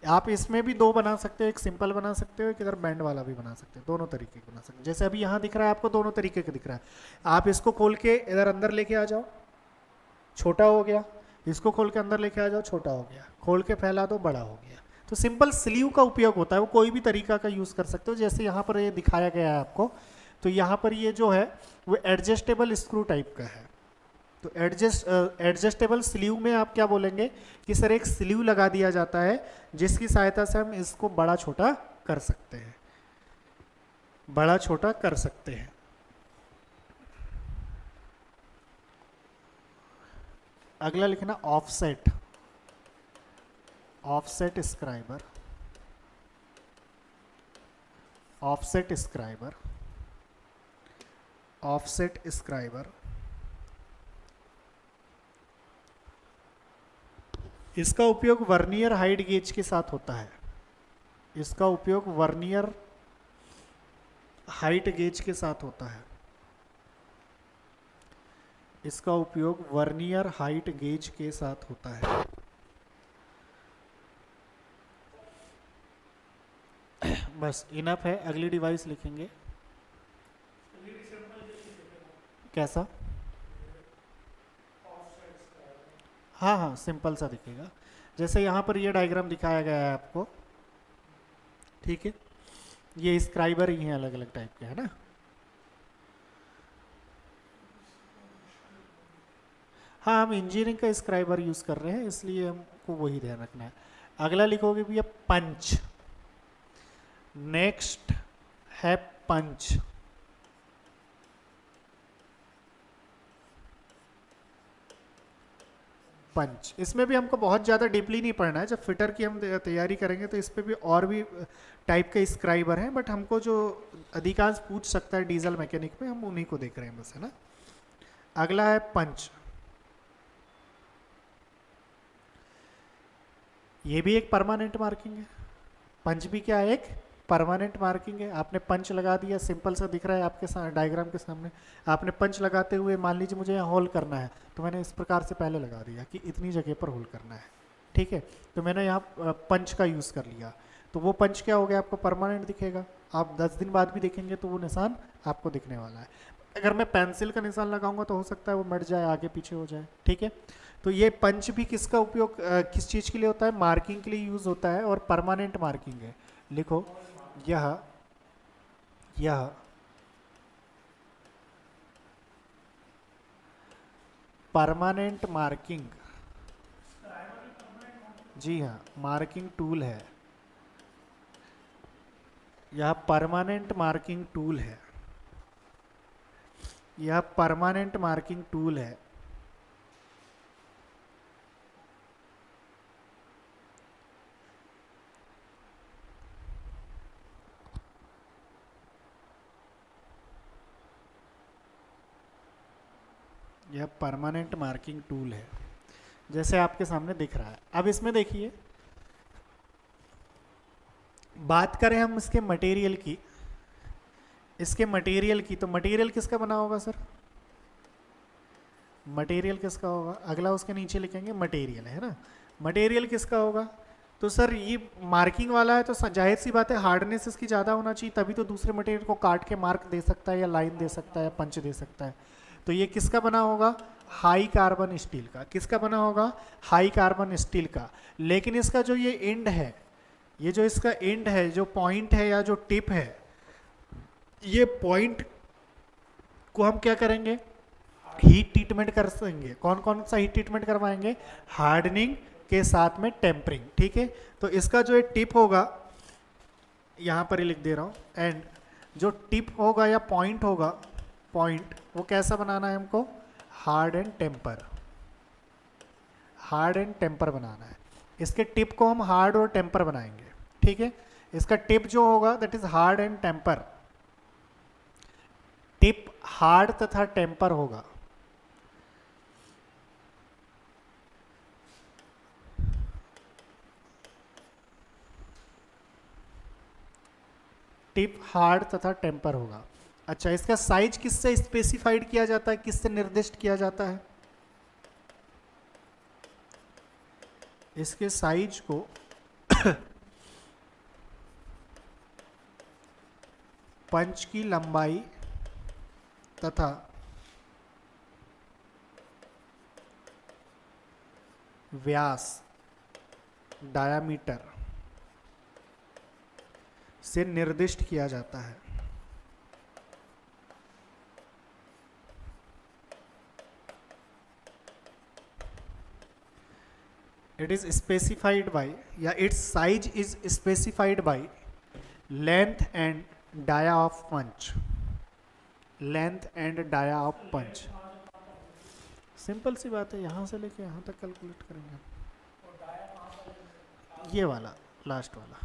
आप इसमें भी दो बना सकते हो, एक सिंपल बना सकते हो, एक इधर बैंड वाला भी बना सकते हो, दोनों तरीके के बना सकते हो। जैसे अभी यहाँ दिख रहा है आपको, दोनों तरीके का दिख रहा है। आप इसको खोल के इधर अंदर लेके आ जाओ, छोटा हो गया। इसको खोल के अंदर लेके आ जाओ, छोटा हो गया। खोल के फैला दो, बड़ा हो गया। तो सिंपल स्लीव का उपयोग होता है, वो कोई भी तरीका का यूज़ कर सकते हो। जैसे यहाँ पर ये दिखाया गया है आपको, तो यहाँ पर ये जो है वो एडजस्टेबल स्क्रू टाइप का है। तो एडजस्टेबल स्लीव में आप क्या बोलेंगे कि सर एक स्लीव लगा दिया जाता है जिसकी सहायता से हम इसको बड़ा छोटा कर सकते हैं, बड़ा छोटा कर सकते हैं। अगला लिखना offset. Offset scriber. Offset scriber. Offset scriber इसका उपयोग वर्नियर हाइट गेज के साथ होता है। इसका उपयोग वर्नियर हाइट गेज के साथ होता है। इसका उपयोग वर्नियर हाइट गेज के साथ होता है। बस इनफ है। अगली डिवाइस लिखेंगे। कैसा? हाँ हाँ, सिंपल सा दिखेगा। जैसे यहाँ पर ये डायग्राम दिखाया गया है आपको, ठीक है। ये स्क्राइबर ही हैं, अलग अलग टाइप के, है ना। हाँ, हम इंजीनियरिंग का स्क्राइबर यूज़ कर रहे हैं, इसलिए हमको वही ध्यान रखना है। अगला लिखोगे भैया पंच। नेक्स्ट है पंच। पंच, इसमें भी हमको बहुत ज़्यादा डीपली नहीं पढ़ना है। जब फिटर की हम तैयारी करेंगे तो इस पर भी और भी टाइप के स्क्राइबर हैं, बट हमको जो अधिकांश पूछ सकता है डीजल मैकेनिक में, हम उन्हीं को देख रहे हैं बस, है ना। अगला है पंच। ये भी एक परमानेंट मार्किंग है। पंच भी क्या है? एक परमानेंट मार्किंग है। आपने पंच लगा दिया, सिंपल सा दिख रहा है आपके डायग्राम के सामने। आपने पंच लगाते हुए मान लीजिए मुझे यहाँ होल करना है, तो मैंने इस प्रकार से पहले लगा दिया कि इतनी जगह पर होल करना है, ठीक है। तो मैंने यहाँ पंच का यूज़ कर लिया, तो वो पंच क्या हो गया? आपको परमानेंट दिखेगा। आप 10 दिन बाद भी देखेंगे तो वो निशान आपको दिखने वाला है। अगर मैं पेंसिल का निशान लगाऊंगा तो हो सकता है वो मट जाए, आगे पीछे हो जाए, ठीक है। तो ये पंच भी किसका उपयोग किस चीज़ के लिए होता है? मार्किंग के लिए यूज़ होता है, और परमानेंट मार्किंग है। लिखो यह परमानेंट मार्किंग, जी हाँ, मार्किंग टूल है। यह परमानेंट मार्किंग टूल है। यह परमानेंट मार्किंग टूल है। यह परमानेंट मार्किंग टूल है, जैसे आपके सामने दिख रहा है। अब इसमें देखिए, बात करें हम इसके मटेरियल की, तो मटेरियल किसका बना होगा सर? मटेरियल किसका होगा? अगला उसके नीचे लिखेंगे मटेरियल, है ना। मटेरियल किसका होगा? तो सर ये मार्किंग वाला है, तो जाहिर सी बात है हार्डनेस इसकी ज़्यादा होना चाहिए, तभी तो दूसरे मटेरियल को काट के मार्क दे सकता है, या लाइन दे सकता है, या पंच दे सकता है। तो ये किसका बना होगा? हाई कार्बन स्टील का। किसका बना होगा? हाई कार्बन स्टील का। लेकिन इसका जो ये एंड है, ये जो इसका एंड है, जो पॉइंट है या जो टिप है, ये पॉइंट को हम क्या करेंगे? हीट ट्रीटमेंट कर देंगे। कौन कौन सा हीट ट्रीटमेंट करवाएंगे? हार्डनिंग के साथ में टेम्परिंग, ठीक है। तो इसका जो एक टिप होगा, यहां पर ही लिख दे रहा हूं, एंड जो टिप होगा या पॉइंट होगा, पॉइंट वो कैसा बनाना है हमको? Hard and temper. Hard and temper बनाना है। इसके टिप को हम हार्ड और टेम्पर बनाएंगे, ठीक है। इसका टिप जो होगा that is hard and temper. Tip hard तथा टेम्पर होगा। टिप हार्ड तथा टेम्पर होगा। अच्छा, इसका साइज किससे स्पेसिफाइड किया जाता है, किससे निर्दिष्ट किया जाता है? इसके साइज को पंच की लंबाई तथा व्यास, डायामीटर से निर्दिष्ट किया जाता है। It is specified by, या its size is specified by length and dia of punch. Length and dia of punch. Simple सी बात है, यहाँ से लेके यहाँ तक कैलकुलेट करेंगे। ये वाला लास्ट वाला,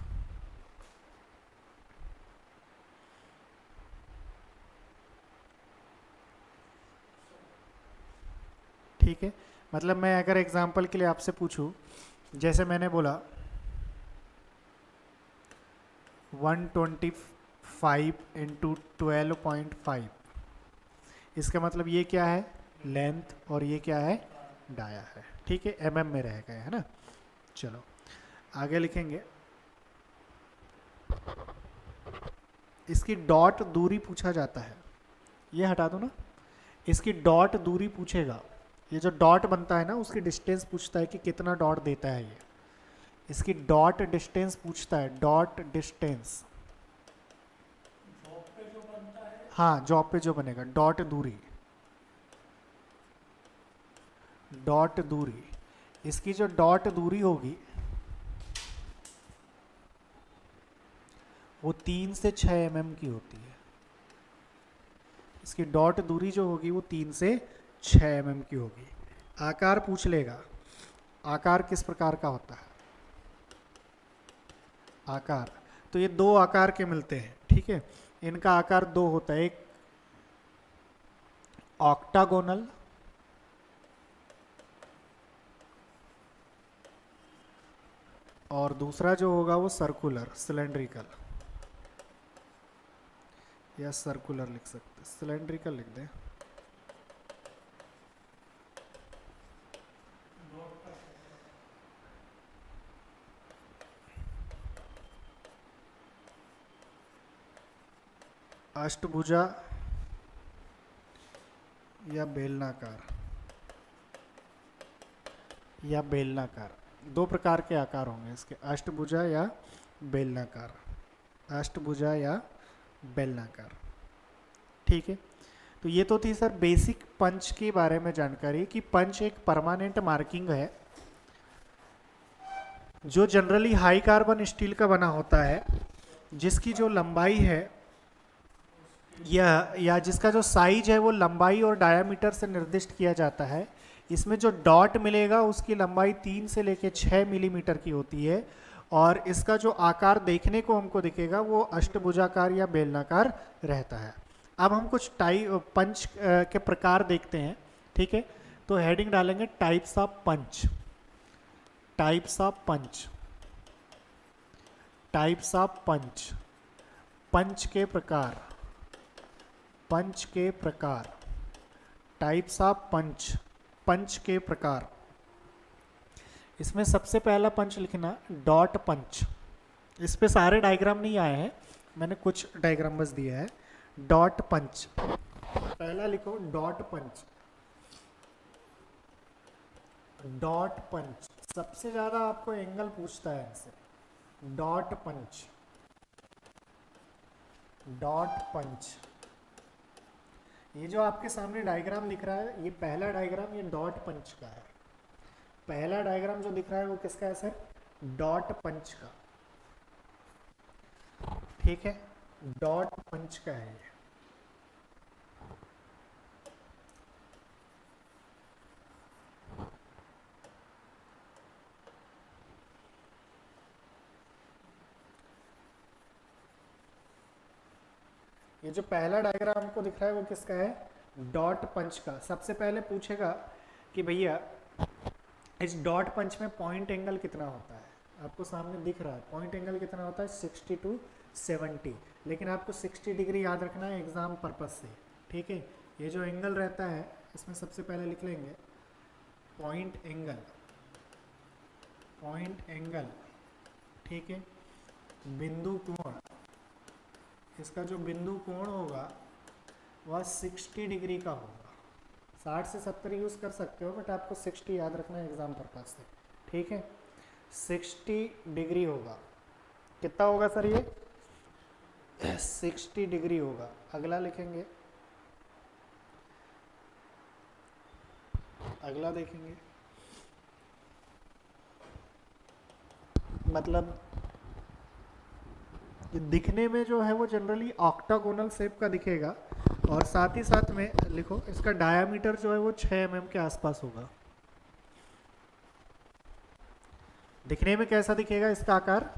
ठीक है। मतलब मैं अगर एग्जांपल के लिए आपसे पूछूं, जैसे मैंने बोला 125 इंटू 12.5, इसका मतलब ये क्या है, लेंथ, और ये क्या है, डाया है। ठीक है, एमएम में रह गए, है ना। चलो आगे लिखेंगे, इसकी डॉट दूरी पूछा जाता है, ये हटा दो ना, इसकी डॉट दूरी पूछेगा। ये जो डॉट बनता है ना, उसकी डिस्टेंस पूछता है कि कितना डॉट देता है ये, इसकी डॉट डिस्टेंस पूछता है, डॉट डिस्टेंस। हाँ, जॉब पे जो बनेगा, डॉट दूरी, डॉट दूरी, इसकी जो डॉट दूरी होगी वो 3 से 6 एमएम की होती है। इसकी डॉट दूरी जो होगी वो 3 से 6 एमएम की होगी। आकार पूछ लेगा, आकार किस प्रकार का होता है, आकार, तो ये दो आकार के मिलते हैं। ठीक है, इनका आकार दो होता है, एक ऑक्टागोनल और दूसरा जो होगा वो सर्कुलर, सिलेंड्रिकल, या सर्कुलर लिख सकते, सिलेंड्रिकल लिख दें। अष्टभुजा या बेलनाकार, या बेलनाकार, दो प्रकार के आकार होंगे इसके, अष्टभुजा या बेलनाकार, अष्टभुजा या बेलनाकार। ठीक है, तो ये तो थी सर बेसिक पंच के बारे में जानकारी, कि पंच एक परमानेंट मार्किंग है जो जनरली हाई कार्बन स्टील का बना होता है, जिसकी जो लंबाई है या जिसका जो साइज है वो लंबाई और डायामीटर से निर्दिष्ट किया जाता है। इसमें जो डॉट मिलेगा उसकी लंबाई 3 से लेकर 6 मिलीमीटर की होती है, और इसका जो आकार देखने को हमको दिखेगा वो अष्टभुजाकार या बेलनाकार रहता है। अब हम कुछ पंच के प्रकार देखते हैं। ठीक है, तो हेडिंग डालेंगे types of punch, types of punch, types of punch, punch के प्रकार, पंच के प्रकार, टाइप्स ऑफ पंच, पंच के प्रकार। इसमें सबसे पहला पंच लिखना डॉट पंच। इस पे सारे डायग्राम नहीं आए हैं, मैंने कुछ डायग्राम बस दिया है। डॉट पंच, पहला लिखो डॉट पंच, डॉट पंच, सबसे ज्यादा आपको एंगल पूछता है इनसे। डॉट पंच, डॉट पंच, ये जो आपके सामने डायग्राम दिख रहा है, ये पहला डायग्राम, ये डॉट पंच का है। पहला डायग्राम जो दिख रहा है वो किसका है सर, डॉट पंच का। ठीक है, डॉट पंच का है ये जो पहला डायग्राम आपको दिख रहा है वो किसका है, डॉट पंच का। सबसे पहले पूछेगा कि भैया इस डॉट पंच में पॉइंट एंगल कितना होता है। आपको सामने दिख रहा है पॉइंट एंगल कितना होता है, 60 to 70, लेकिन आपको 60 डिग्री याद रखना है एग्जाम पर्पज से। ठीक है, ये जो एंगल रहता है इसमें सबसे पहले लिख लेंगे पॉइंट एंगल, पॉइंट एंगल। ठीक है, बिंदु कोण, इसका जो बिंदु कोण होगा वह 60 डिग्री का होगा। 60 से 70 यूज़ कर सकते हो, बट आपको 60 याद रखना है एग्जाम पर्पज से। ठीक है, 60 डिग्री होगा। कितना होगा सर ये, 60 डिग्री होगा। अगला लिखेंगे, अगला देखेंगे, मतलब दिखने में जो है वो जनरली ऑक्टागोनल शेप का दिखेगा, और साथ ही साथ में लिखो इसका डायामीटर जो है वो 6 mm के आसपास होगा। दिखने में कैसा दिखेगा इसका आकार,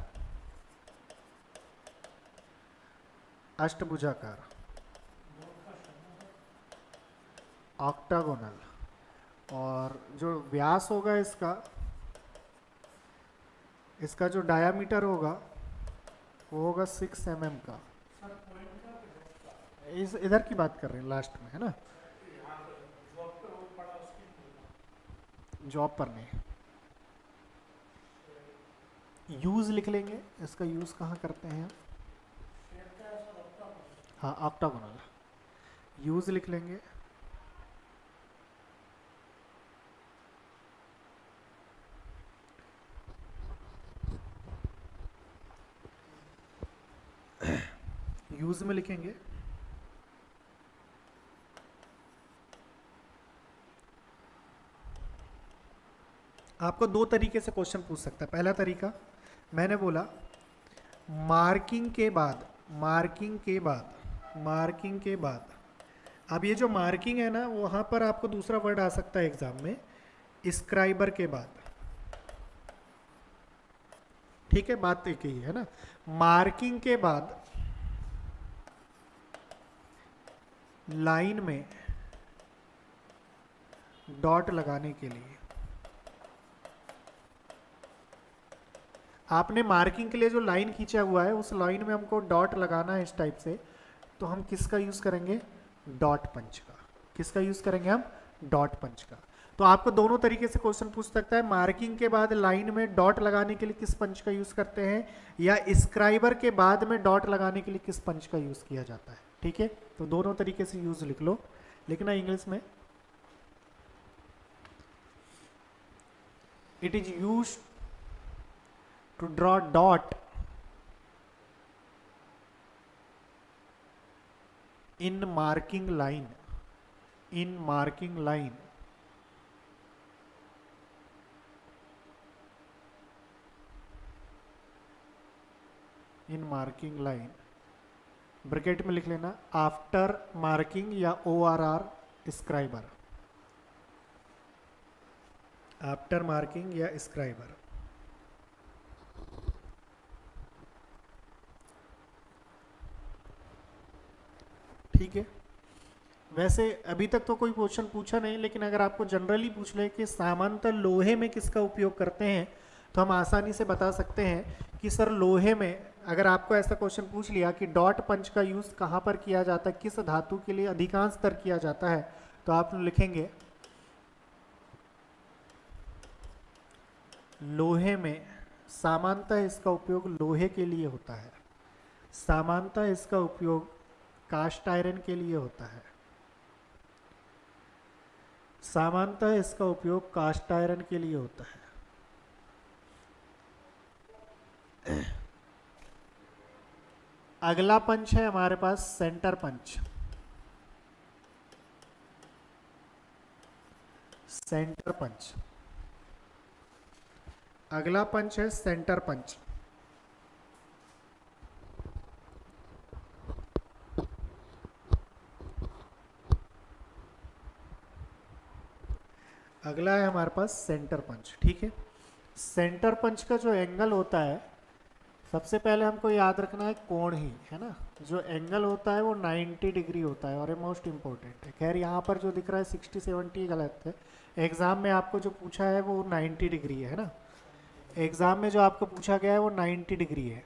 अष्टभुजाकार, ऑक्टागोनल, और जो व्यास होगा इसका इसका जो डायामीटर होगा वो होगा 6 mm का। इस इधर की बात कर रहे हैं लास्ट में, है ना? जॉब पर नहीं, यूज लिख लेंगे, इसका यूज कहाँ करते हैं? हाँ, ऑक्टागोनल यूज लिख लेंगे। यूज में लिखेंगे आपको दो तरीके से क्वेश्चन पूछ सकता है। पहला तरीका मैंने बोला मार्किंग के बाद, मार्किंग के बाद, अब ये जो मार्किंग है ना वहाँ पर आपको दूसरा वर्ड आ सकता है एग्जाम में, स्क्राइबर के बाद। ठीक है, बात एक ही है ना। मार्किंग के बाद लाइन में डॉट लगाने के लिए, आपने मार्किंग के लिए जो लाइन खींचा हुआ है उस लाइन में हमको डॉट लगाना है इस टाइप से, तो हम किसका यूज करेंगे? डॉट पंच का। किसका यूज करेंगे हम? डॉट पंच का। तो आपको दोनों तरीके से क्वेश्चन पूछ सकता है, मार्किंग के बाद लाइन में डॉट लगाने के लिए किस पंच का यूज करते हैं, या स्क्राइबर के बाद में डॉट लगाने के लिए किस पंच का यूज किया जाता है। ठीक है, तो दोनों तरीके से यूज लिख लो। लिखना इंग्लिश में, it is use to draw dot in marking line, in marking line, in marking line, bracket में लिख लेना आफ्टर मार्किंग या ORR स्क्राइबर, आफ्टर मार्किंग या स्क्राइबर। ठीक है, वैसे अभी तक तो कोई क्वेश्चन पूछा नहीं, लेकिन अगर आपको जनरली पूछ ले कि सामान्यतः लोहे में किसका उपयोग करते हैं, तो हम आसानी से बता सकते हैं कि सर लोहे में, अगर आपको ऐसा क्वेश्चन पूछ लिया कि डॉट पंच का यूज़ कहाँ पर किया जाता है, किस धातु के लिए अधिकांशतर किया जाता है, तो आप लिखेंगे लोहे में, सामान्यतः इसका उपयोग लोहे के लिए होता है, सामान्यतः इसका उपयोग कास्ट आयरन के लिए होता है, सामान्यतः इसका उपयोग कास्ट आयरन के लिए होता है। अगला पंच है हमारे पास सेंटर पंच, सेंटर पंच। अगला पंच है सेंटर पंच। अगला है हमारे पास सेंटर पंच। ठीक है, सेंटर पंच का जो एंगल होता है, सबसे पहले हमको याद रखना है कोण ही, है ना। जो एंगल होता है वो 90 डिग्री होता है और ये मोस्ट इंपॉर्टेंट है। खैर यहाँ पर जो दिख रहा है 60-70 गलत है, एग्जाम में आपको जो पूछा है वो 90 डिग्री है ना। एग्जाम में जो आपको पूछा गया है वो 90 डिग्री है।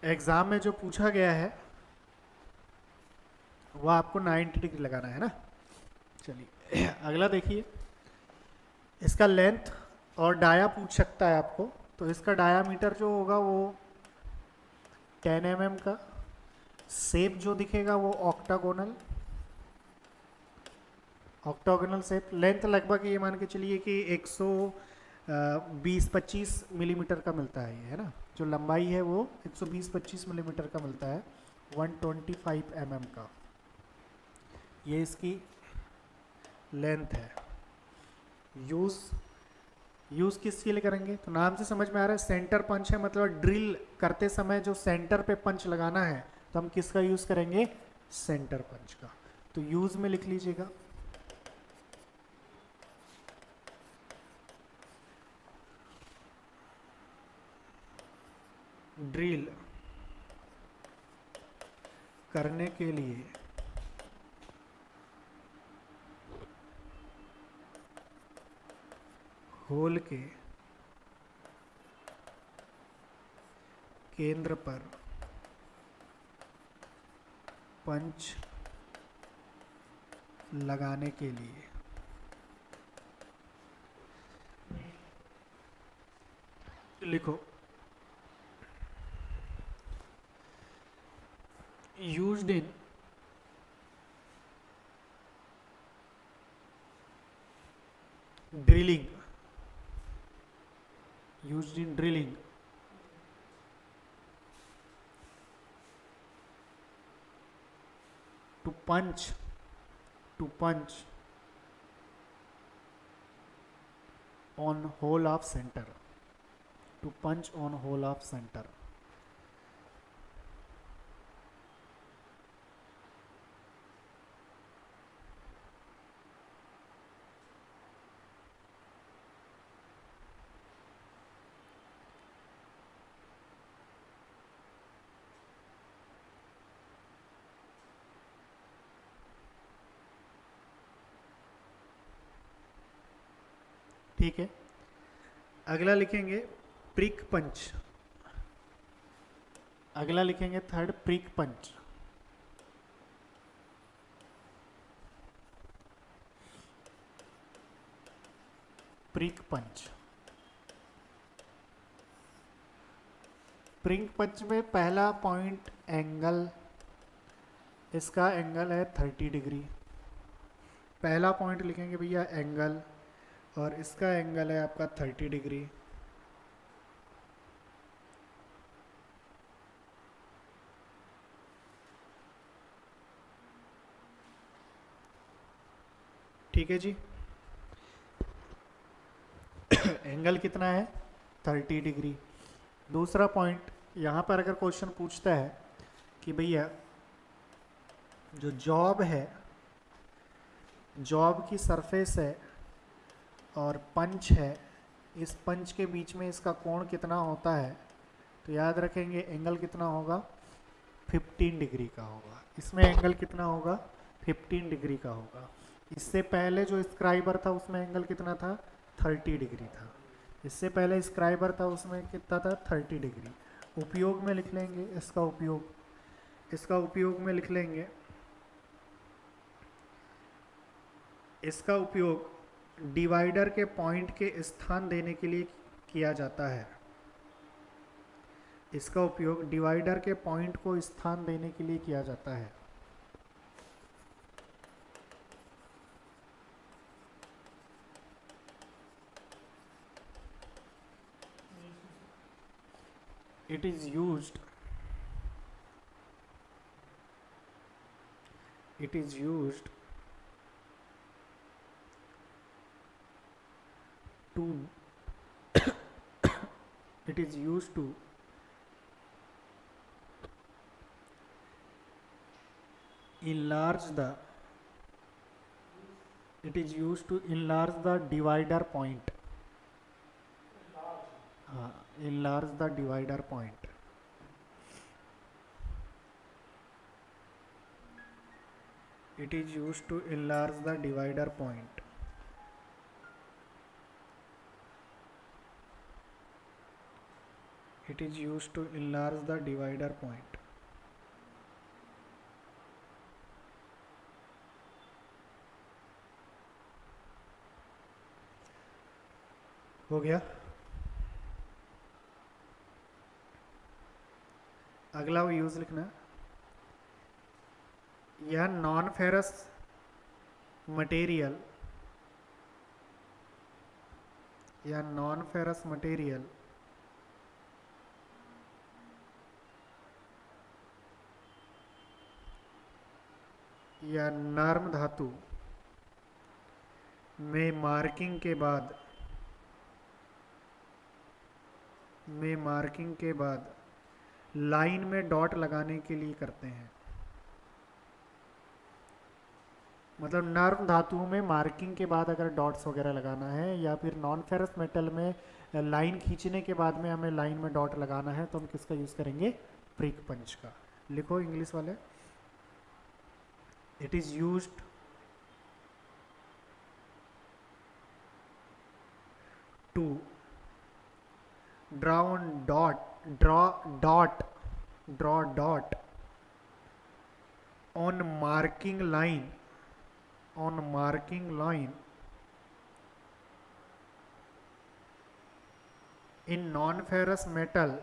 एग्जाम में जो पूछा गया है वो आपको 90 डिग्री लगाना है ना। चलिए अगला देखिए, इसका लेंथ और डाया पूछ सकता है आपको, तो इसका डायामीटर जो होगा वो 10 mm का, शेप जो दिखेगा वो ऑक्टागोनल, ऑक्टागोनल शेप। लेंथ लगभग ये मान के चलिए कि 120-25 मिलीमीटर का मिलता है ये, है ना। जो लंबाई है वो 120-25 मिलीमीटर का मिलता है, 125 mm का। ये इसकी लेंथ है। यूज किसके लिए करेंगे, तो नाम से समझ में आ रहा है सेंटर पंच है, मतलब ड्रिल करते समय जो सेंटर पे पंच लगाना है तो हम किसका यूज करेंगे, सेंटर पंच का। तो यूज में लिख लीजिएगा ड्रिल करने के लिए होल के केंद्र पर पंच लगाने के लिए लिखो used in drilling, used in drilling to punch on hole of center, to punch on hole of center। ठीक है, अगला लिखेंगे प्रिक पंच, अगला लिखेंगे थर्ड प्रिक पंच। प्रिक पंच, प्रिक पंच में पहला पॉइंट एंगल, इसका एंगल है 30 डिग्री। पहला पॉइंट लिखेंगे भैया एंगल, और इसका एंगल है आपका 30 डिग्री। ठीक है जी, एंगल कितना है 30 डिग्री। दूसरा पॉइंट यहाँ पर अगर क्वेश्चन पूछता है कि भैया जो जॉब है, जॉब की सरफेस है और पंच है, इस पंच के बीच में इसका कोण कितना होता है, तो याद रखेंगे एंगल कितना होगा 15 डिग्री का होगा। इसमें एंगल कितना होगा 15 डिग्री का होगा। इससे पहले जो स्क्राइबर था उसमें एंगल कितना था 30 डिग्री था। इससे पहले स्क्राइबर था उसमें कितना था 30 डिग्री। उपयोग में लिख लेंगे इसका उपयोग, इसका उपयोग में लिख लेंगे, इसका उपयोग डिवाइडर के पॉइंट के स्थान देने के लिए किया जाता है। इसका उपयोग डिवाइडर के पॉइंट को स्थान देने के लिए किया जाता है। It is used to it is used to enlarge the divider point। हाँ, enlarge the divider point। It is used to enlarge the divider point। It is used to enlarge the divider point। हो गया। अगला वो use लिखना, यह non ferrous material, या non ferrous material या नर्म धातु में मार्किंग के बाद लाइन में डॉट लगाने के लिए करते हैं। मतलब नर्म धातुओं में मार्किंग के बाद अगर डॉट्स वगैरह लगाना है, या फिर नॉन फेरस मेटल में लाइन खींचने के बाद में हमें लाइन में डॉट लगाना है, तो हम किसका यूज़ करेंगे? प्रिक पंच का। लिखो इंग्लिश वाले, it is used to draw dot on marking line in non-ferrous metal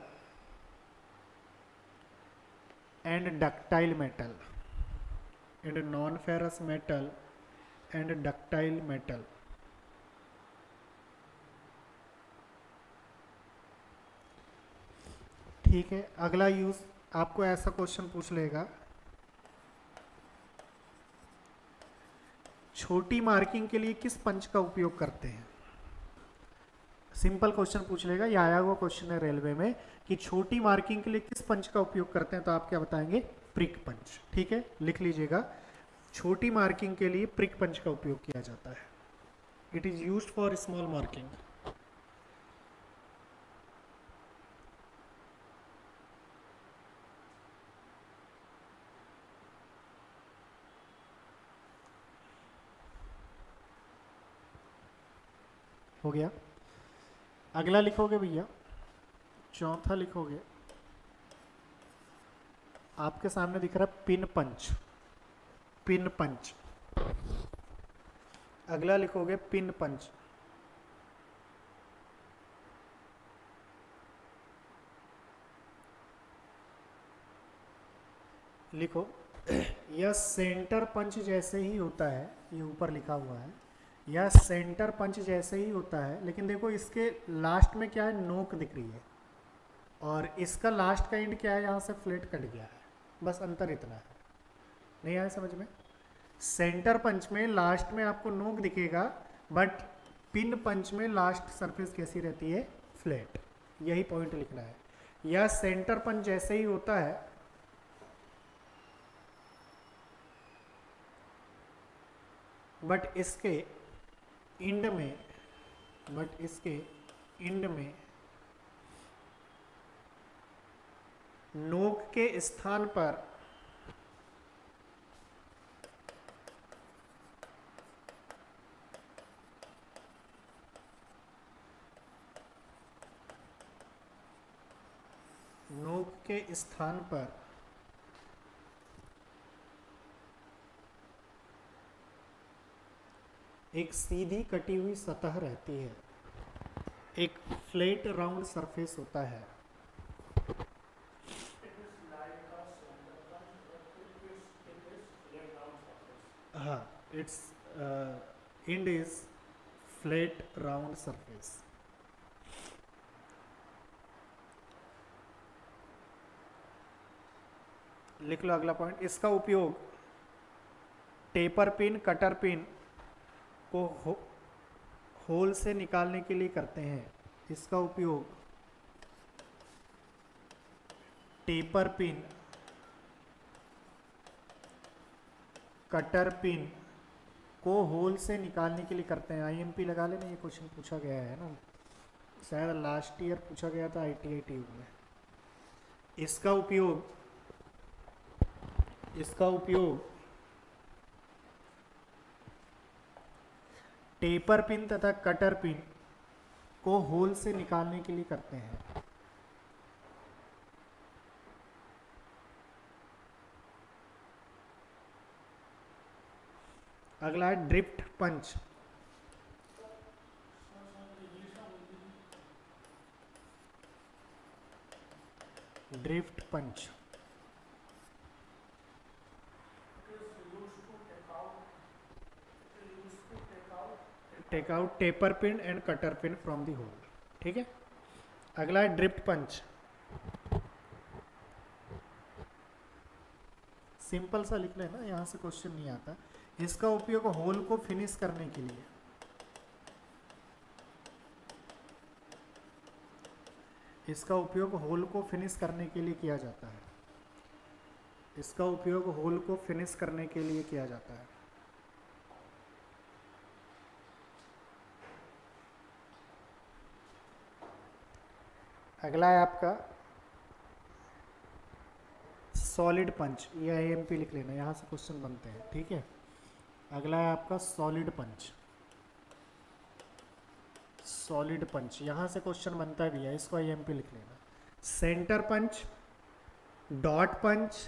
and ductile metal, ठीक है। अगला यूज आपको ऐसा क्वेश्चन पूछ लेगा, छोटी मार्किंग के लिए किस पंच का उपयोग करते हैं? सिंपल क्वेश्चन पूछ लेगा, ये आया हुआ क्वेश्चन है रेलवे में कि छोटी मार्किंग के लिए किस पंच का उपयोग करते हैं, तो आप क्या बताएंगे? प्रिक पंच। ठीक है, लिख लीजिएगा, छोटी मार्किंग के लिए प्रिक पंच का उपयोग किया जाता है। It is used for small marking. हो गया। अगला लिखोगे भैया, चौथा लिखोगे, आपके सामने दिख रहा है पिन पंच। अगला लिखोगे पिन पंच। लिखो, यह सेंटर पंच जैसे ही होता है, ये ऊपर लिखा हुआ है, यह सेंटर पंच जैसे ही होता है, लेकिन देखो इसके लास्ट में क्या है? नोक दिख रही है, और इसका लास्ट का एंड क्या है? यहाँ से फ्लेट कट गया है, बस अंतर इतना है। नहीं आया समझ में? सेंटर पंच में लास्ट में आपको नोक दिखेगा, बट पिन पंच में लास्ट सरफेस कैसी रहती है? फ्लैट। यही पॉइंट लिखना है। यह सेंटर पंच जैसे ही होता है, बट इसके एंड में नोक के स्थान पर एक सीधी कटी हुई सतह रहती है, एक फ्लैट राउंड सरफेस होता है। हाँ, it's and is flat round surface. लिख लो अगला पॉइंट। इसका उपयोग टेपर पिन, कटर पिन को होल से निकालने के लिए करते हैं। इसका उपयोग टेपर पिन, कटर पिन को होल से निकालने के लिए करते हैं। आईएमपी लगा लेना, ये क्वेश्चन पूछा गया है ना, शायद लास्ट ईयर पूछा गया था ITI ट्यूब में। इसका उपयोग टेपर पिन तथा कटर पिन को होल से निकालने के लिए करते हैं। अगला है drift punch. Drift punch take out taper pin and cutter pin from the hole. ठीक है, अगला है ड्रिफ्ट पंच। सिंपल सा लिख लेना, यहाँ से क्वेश्चन नहीं आता। इसका उपयोग होल को फिनिश करने के लिए, इसका उपयोग होल को फिनिश करने के लिए किया जाता है। इसका उपयोग होल को फिनिश करने के लिए किया जाता है। अगला है आपका सॉलिड पंच, या एएमपी लिख लेना, यहाँ से क्वेश्चन बनते हैं, ठीक है। अगला है आपका सॉलिड पंच। सॉलिड पंच यहाँ से क्वेश्चन बनता भी है, इसको एएमपी लिख लेना। सेंटर पंच, डॉट पंच,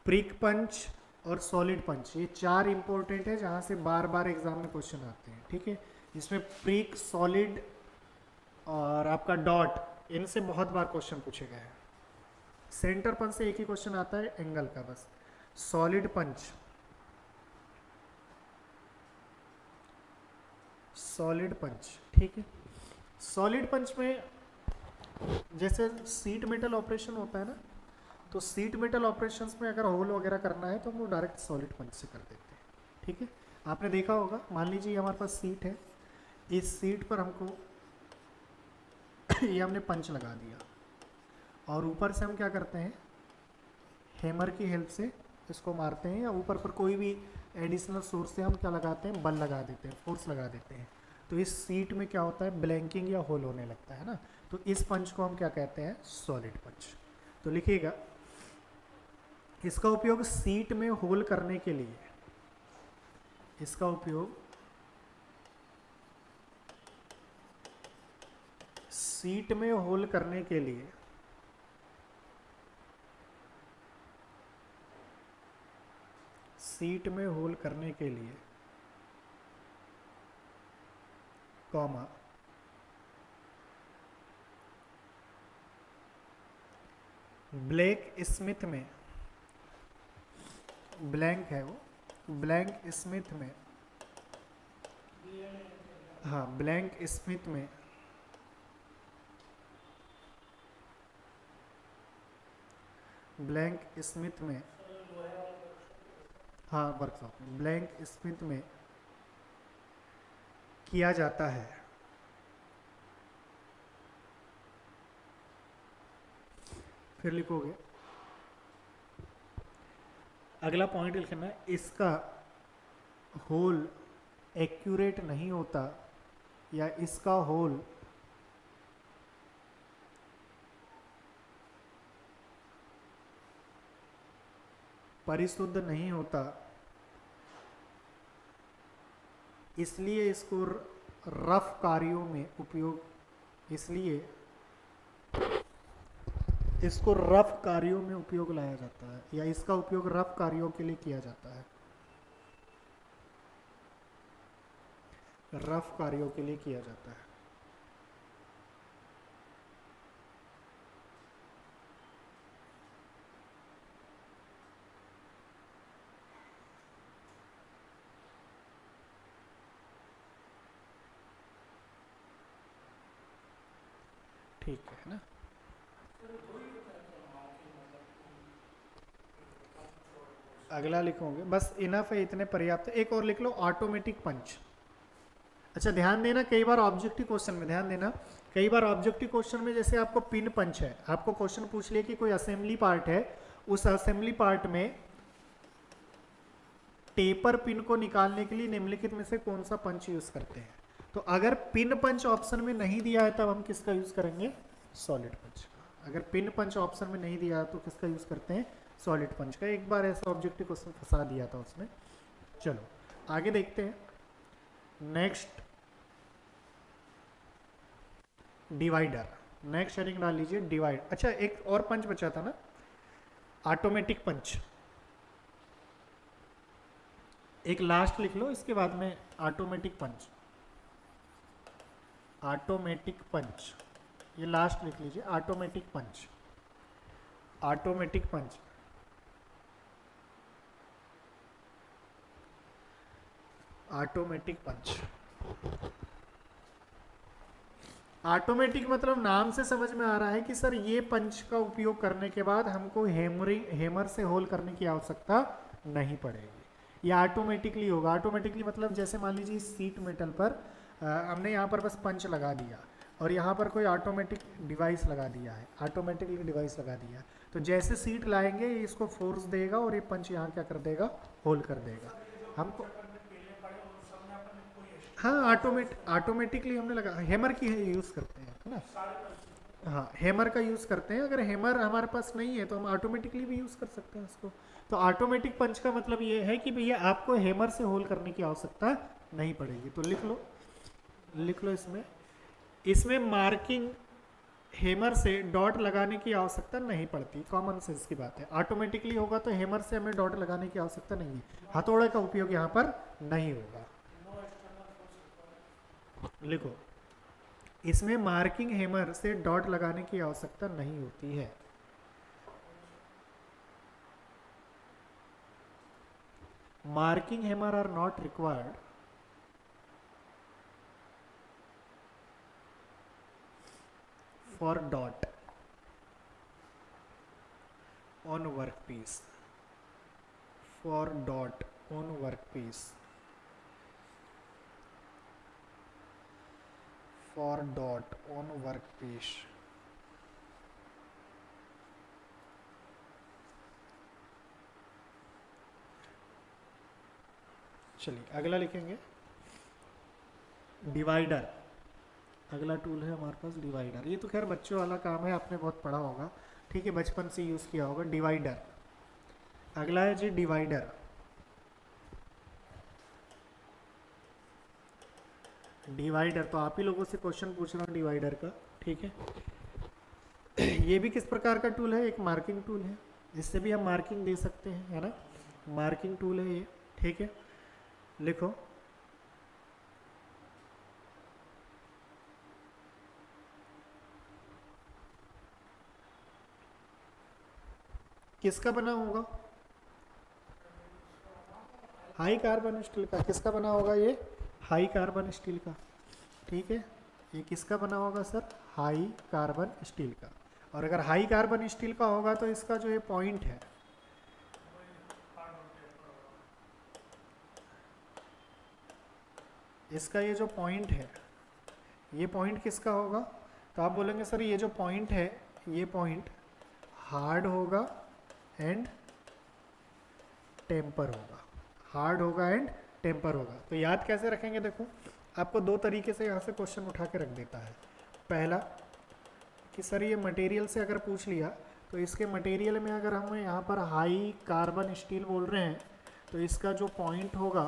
प्रिक पंच और सॉलिड पंच, ये चार इंपॉर्टेंट है जहाँ से बार बार एग्जाम में क्वेश्चन आते हैं, ठीक है। इसमें प्रिक, सॉलिड और आपका डॉट, इनसे बहुत बार क्वेश्चन पूछे गए हैं। सेंटर पंच से एक ही क्वेश्चन आता है एंगल का बस। सॉलिड पंच, सॉलिड पंच, ठीक है। सॉलिड पंच में जैसे सीट मेटल ऑपरेशन होता है ना, तो सीट मेटल ऑपरेशंस में अगर होल वगैरह करना है तो हम वो डायरेक्ट सॉलिड पंच से कर देते हैं, ठीक है। आपने देखा होगा, मान लीजिए हमारे पास सीट है, इस सीट पर हमको ये हमने पंच लगा दिया और ऊपर से हम क्या करते हैं, हैमर की हेल्प से इसको मारते हैं, या ऊपर पर कोई भी एडिशनल सोर्स से हम क्या लगाते हैं, बल लगा देते हैं, फोर्स लगा देते हैं। तो इस सीट में क्या होता है, ब्लैंकिंग या होल होने लगता है ना, तो इस पंच को हम क्या कहते हैं, सॉलिड पंच। तो लिखिएगा, इसका उपयोग सीट में होल करने के लिए, इसका उपयोग सीट में होल करने के लिए सीट में होल करने के लिए, कॉमा, ब्लैक स्मिथ में, ब्लैंक है वो, ब्लैंक स्मिथ में, हाँ ब्लैंक स्मिथ में ब्लैंक स्मिथ में, हाँ वर्कशॉप में, ब्लैंक स्मिथ में किया जाता है। फिर लिखोगे, अगला पॉइंट लिखना है, इसका होल एक्यूरेट नहीं होता या इसका होल परिशुद्ध नहीं होता, इसलिए इसको रफ कार्यों में उपयोग, इसलिए इसको रफ कार्यों में उपयोग लाया जाता है, या इसका उपयोग रफ कार्यों के लिए किया जाता है, रफ कार्यों के लिए किया जाता है। ठीक है ना। अगला लिखोगे, बस इनफ है, इतने पर्याप्त है। एक और लिख लो, ऑटोमेटिक पंच। अच्छा ध्यान देना, कई बार ऑब्जेक्टिव क्वेश्चन में, ध्यान देना, कई बार ऑब्जेक्टिव क्वेश्चन में जैसे आपको पिन पंच है, आपको क्वेश्चन पूछ लिया कि कोई असेंबली पार्ट है, उस असेंबली पार्ट में टेपर पिन को निकालने के लिए निम्नलिखित में से कौन सा पंच यूज करते हैं। तो अगर पिन पंच ऑप्शन में नहीं दिया है तब हम किसका यूज करेंगे, सॉलिड पंच का। अगर पिन पंच ऑप्शन में नहीं दिया तो किसका यूज करते हैं, सॉलिड पंच का। एक बार ऐसा ऑब्जेक्टिव क्वेश्चन फंसा दिया था उसमें। चलो आगे देखते हैं, नेक्स्ट डिवाइडर, नेक्स्ट हेडिंग डाल लीजिए डिवाइड। अच्छा एक और पंच बचा था ना, ऑटोमेटिक पंच, एक लास्ट लिख लो इसके बाद में, ऑटोमेटिक पंच, ऑटोमेटिक पंच, ये लास्ट लिख लीजिए, ऑटोमेटिक पंच, ऑटोमेटिक पंच। ऑटोमेटिक पंच, ऑटोमेटिक मतलब नाम से समझ में आ रहा है कि सर ये पंच का उपयोग करने के बाद हमको हैमर से होल करने की आवश्यकता नहीं पड़ेगी, ये ऑटोमेटिकली होगा। ऑटोमेटिकली मतलब जैसे मान लीजिए सीट मेटल पर हमने यहाँ पर बस पंच लगा दिया, और यहाँ पर कोई ऑटोमेटिक डिवाइस लगा दिया है, ऑटोमेटिकली डिवाइस लगा दिया है। तो जैसे सीट लाएंगे ये इसको फोर्स देगा और ये पंच यहाँ क्या कर देगा, होल कर देगा हमको। हाँ, ऑटोमेटिकली हमने लगा, हैमर की यूज़ करते हैं, है ना। हाँ, हैमर का यूज़ करते हैं। अगर हैमर हमारे पास नहीं है तो हम ऑटोमेटिकली भी यूज़ कर सकते हैं इसको। तो ऑटोमेटिक पंच का मतलब ये है कि भैया आपको हैमर से होल करने की आवश्यकता नहीं पड़ेगी। तो लिख लो इसमें, इसमें मार्किंग हैमर से डॉट लगाने की आवश्यकता नहीं पड़ती, कॉमन सेंस की बात है। ऑटोमेटिकली होगा तो हैमर से हमें डॉट लगाने की आवश्यकता नहीं है, हथौड़े का उपयोग यहाँ पर नहीं होगा। लिखो, इसमें मार्किंग हैमर से डॉट लगाने की आवश्यकता नहीं होती है। Marking hammer are not required for dot on workpiece, for dot on workpiece, for dot on workpiece। चलिए अगला लिखेंगे, डिवाइडर। अगला टूल है हमारे पास डिवाइडर। ये तो खैर बच्चों वाला काम है, आपने बहुत पढ़ा होगा, ठीक है, बचपन से यूज़ किया होगा डिवाइडर। अगला है जी डिवाइडर। डिवाइडर तो आप ही लोगों से क्वेश्चन पूछ रहा हूँ डिवाइडर का, ठीक है। ये भी किस प्रकार का टूल है, एक मार्किंग टूल है, जिससे भी हम मार्किंग दे सकते हैं, है ना। मार्किंग टूल है ये, ठीक है। लिखो, किसका बना होगा, हाई कार्बन स्टील का। किसका बना होगा ये, हाई कार्बन स्टील का, ठीक है। ये किसका बना होगा सर, हाई कार्बन स्टील का। और अगर हाई कार्बन स्टील का होगा तो इसका जो ये पॉइंट है, इसका ये जो पॉइंट है, ये पॉइंट किसका होगा। तो आप बोलेंगे सर ये जो पॉइंट है, ये पॉइंट हार्ड होगा एंड टेम्पर होगा, हार्ड होगा एंड टेम्पर होगा। तो याद कैसे रखेंगे, देखो आपको दो तरीके से यहाँ से क्वेश्चन उठा के रख देता है। पहला कि सर ये मटेरियल से अगर पूछ लिया तो इसके मटेरियल में अगर हम यहाँ पर हाई कार्बन स्टील बोल रहे हैं तो इसका जो पॉइंट होगा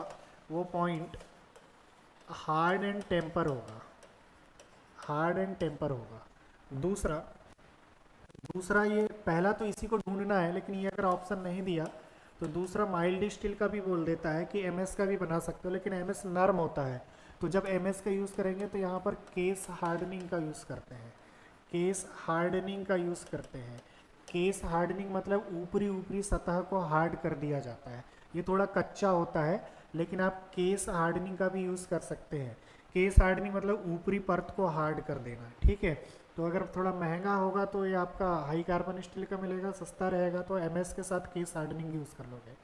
वो पॉइंट हार्ड एंड टेम्पर होगा, हार्ड एंड टेम्पर होगा। दूसरा ये पहला तो इसी को ढूंढना है, लेकिन ये अगर ऑप्शन नहीं दिया तो दूसरा माइल्ड स्टील का भी बोल देता है कि एमएस का भी बना सकते हो, लेकिन एमएस नर्म होता है। तो जब एमएस का यूज़ करेंगे तो यहाँ पर केस हार्डनिंग का यूज़ करते हैं, केस हार्डनिंग का यूज़ करते हैं। केस हार्डनिंग मतलब ऊपरी सतह को हार्ड कर दिया जाता है। ये थोड़ा कच्चा होता है, लेकिन आप केस हार्डनिंग का भी यूज़ कर सकते हैं। केस हार्डनिंग मतलब ऊपरी परत को हार्ड कर देना, ठीक है। तो अगर थोड़ा महंगा होगा तो ये आपका हाई कार्बन स्टील का मिलेगा, सस्ता रहेगा तो एमएस के साथ केस हार्डनिंग यूज़ कर लोगे।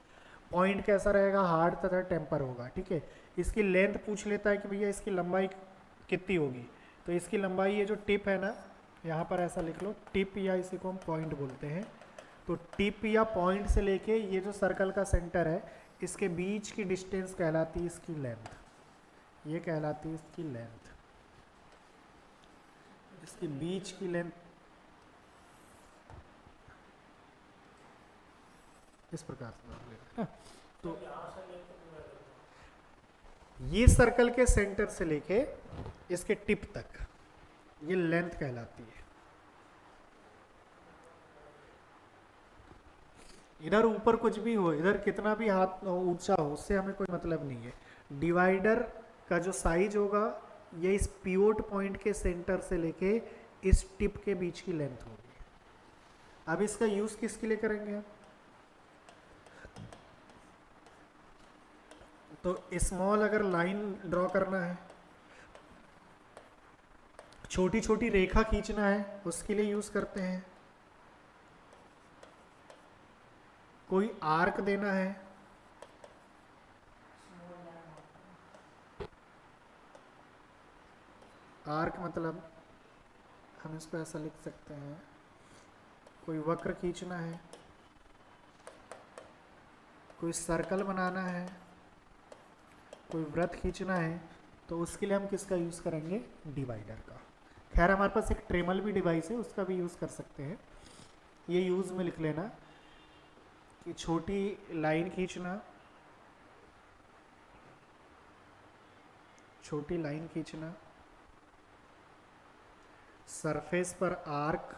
पॉइंट कैसा रहेगा, हार्ड तथा टेम्पर होगा, ठीक है। इसकी लेंथ पूछ लेता है कि भैया इसकी लंबाई कितनी होगी। तो इसकी लंबाई ये जो टिप है ना, यहाँ पर ऐसा लिख लो, टिप या इसी को हम पॉइंट बोलते हैं। तो टिप या पॉइंट से लेके ये जो सर्कल का सेंटर है, इसके बीच की डिस्टेंस कहलाती है इसकी लेंथ, ये कहलाती है इसकी लेंथ। इसके बीच की लेंथ इस प्रकार से, तो ये सर्कल के सेंटर से लेके इसके टिप तक ये लेंथ कहलाती है। इधर ऊपर कुछ भी हो, इधर कितना भी हाथ ऊंचा हो, उससे हमें कोई मतलब नहीं है। डिवाइडर का जो साइज होगा ये इस पिवोट पॉइंट के सेंटर से लेके इस टिप के बीच की लेंथ होगी। अब इसका यूज किसके लिए करेंगे हम, तो स्मॉल अगर लाइन ड्रॉ करना है, छोटी छोटी रेखा खींचना है, उसके लिए यूज करते हैं। कोई आर्क देना है, आर्क मतलब हम इसको ऐसा लिख सकते हैं, कोई वक्र खींचना है, कोई सर्कल बनाना है, कोई वृत्त खींचना है, तो उसके लिए हम किसका यूज़ करेंगे? डिवाइडर का। खैर हमारे पास एक ट्रेमल भी डिवाइस है, उसका भी यूज़ कर सकते हैं। ये यूज़ में लिख लेना कि छोटी लाइन खींचना, छोटी लाइन खींचना, सरफेस पर आर्क।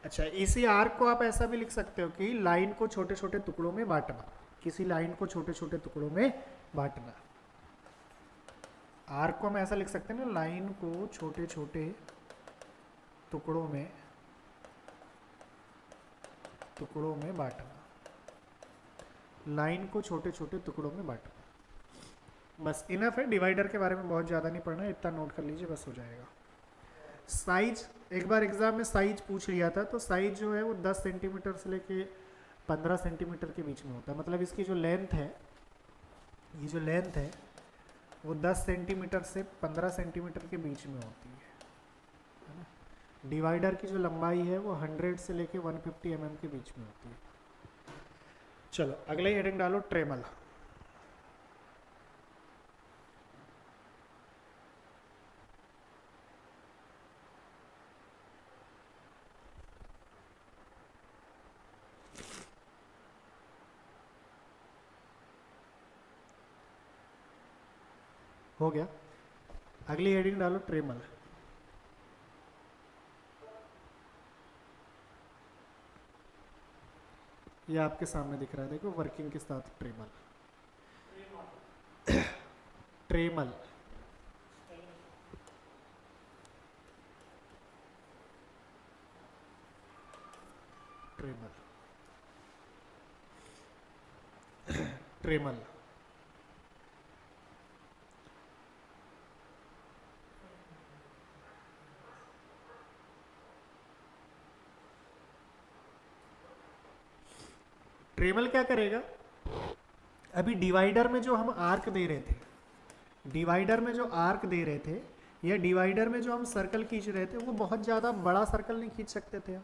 अच्छा, इसी आर्क को आप ऐसा भी लिख सकते हो कि लाइन को छोटे छोटे टुकड़ों में बांटना, किसी लाइन को छोटे छोटे टुकड़ों में बांटना। आर्क को हम ऐसा लिख सकते हैं ना, लाइन को छोटे छोटे टुकड़ों में बांटना, लाइन को छोटे छोटे टुकड़ों में बांटना। बस इनफ है, डिवाइडर के बारे में बहुत ज़्यादा नहीं पढ़ना, इतना नोट कर लीजिए बस हो जाएगा। साइज, एक बार एग्जाम में साइज पूछ लिया था, तो साइज जो है वो 10 सेंटीमीटर से लेके 15 सेंटीमीटर के बीच में होता है। मतलब इसकी जो लेंथ है, ये जो लेंथ है वो 10 सेंटीमीटर से 15 सेंटीमीटर के बीच में होती है ना। डिवाइडर की जो लंबाई है वो 100 से लेके 150 mm के बीच में होती है। चलो अगले हेडिंग डालो, ट्रेमल। हो गया, अगली हेडिंग डालो, ट्रेमल। ये आपके सामने दिख रहा है, देखो वर्किंग के साथ ट्रेमल। ट्रेमल ट्रेमल ट्रेमल ट्रेमल क्या करेगा? अभी डिवाइडर में जो हम आर्क दे रहे थे, डिवाइडर में जो आर्क दे रहे थे या डिवाइडर में जो हम सर्कल खींच रहे थे, वो बहुत ज़्यादा बड़ा सर्कल नहीं खींच सकते थे,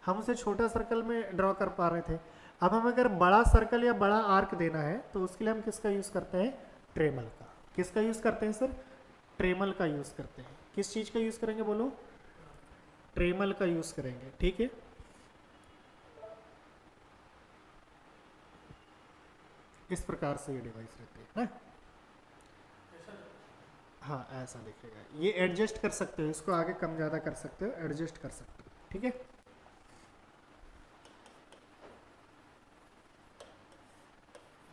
हम उसे छोटा सर्कल में ड्रॉ कर पा रहे थे। अब हम अगर बड़ा सर्कल या बड़ा आर्क देना है तो उसके लिए हम किसका यूज़ करते हैं? ट्रेमल का। किसका यूज़ करते हैं सर? ट्रेमल का यूज़ करते हैं। किस चीज़ का यूज़ करेंगे बोलो? ट्रेमल का यूज़ करेंगे, ठीक है। इस प्रकार से ये डिवाइस रहती है ना। हाँ ऐसा दिखेगा, ये एडजस्ट कर सकते हो, इसको आगे कम ज़्यादा कर सकते हो, एडजस्ट कर सकते हो, ठीक है।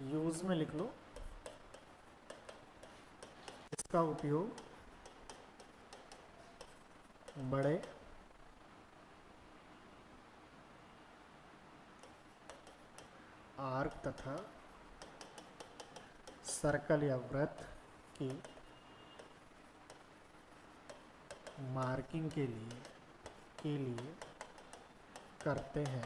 यूज में लिख लो, इसका उपयोग बड़े आर्क तथा सर्कल या वृत्त की मार्किंग के लिए करते हैं।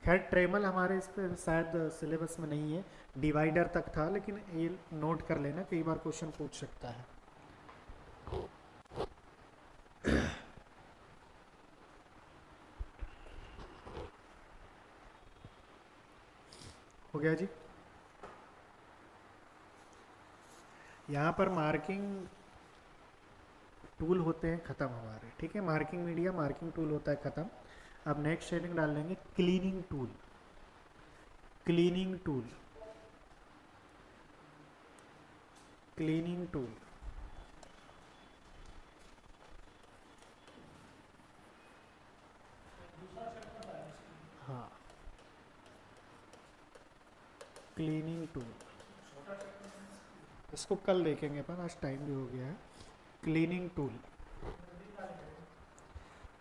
खैर ट्रेमल हमारे इस पे शायद सिलेबस में नहीं है, डिवाइडर तक था, लेकिन ये नोट कर लेना, कई बार क्वेश्चन पूछ सकता है। हो गया जी। यहाँ पर मार्किंग टूल होते हैं ख़त्म हमारे, ठीक है। मार्किंग मीडिया, मार्किंग टूल होता है ख़त्म। अब नेक्स्ट हेडिंग डाल लेंगे, cleaning tool. Cleaning tool, cleaning tool. हाँ, क्लीनिंग टूल, इसको कल देखेंगे अपन, आज टाइम भी हो गया है। क्लीनिंग टूल,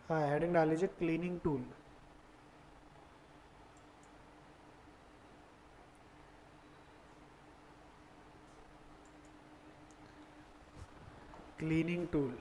हाँ हेडिंग डाल लीजिए, क्लीनिंग टूल। Cleaning tool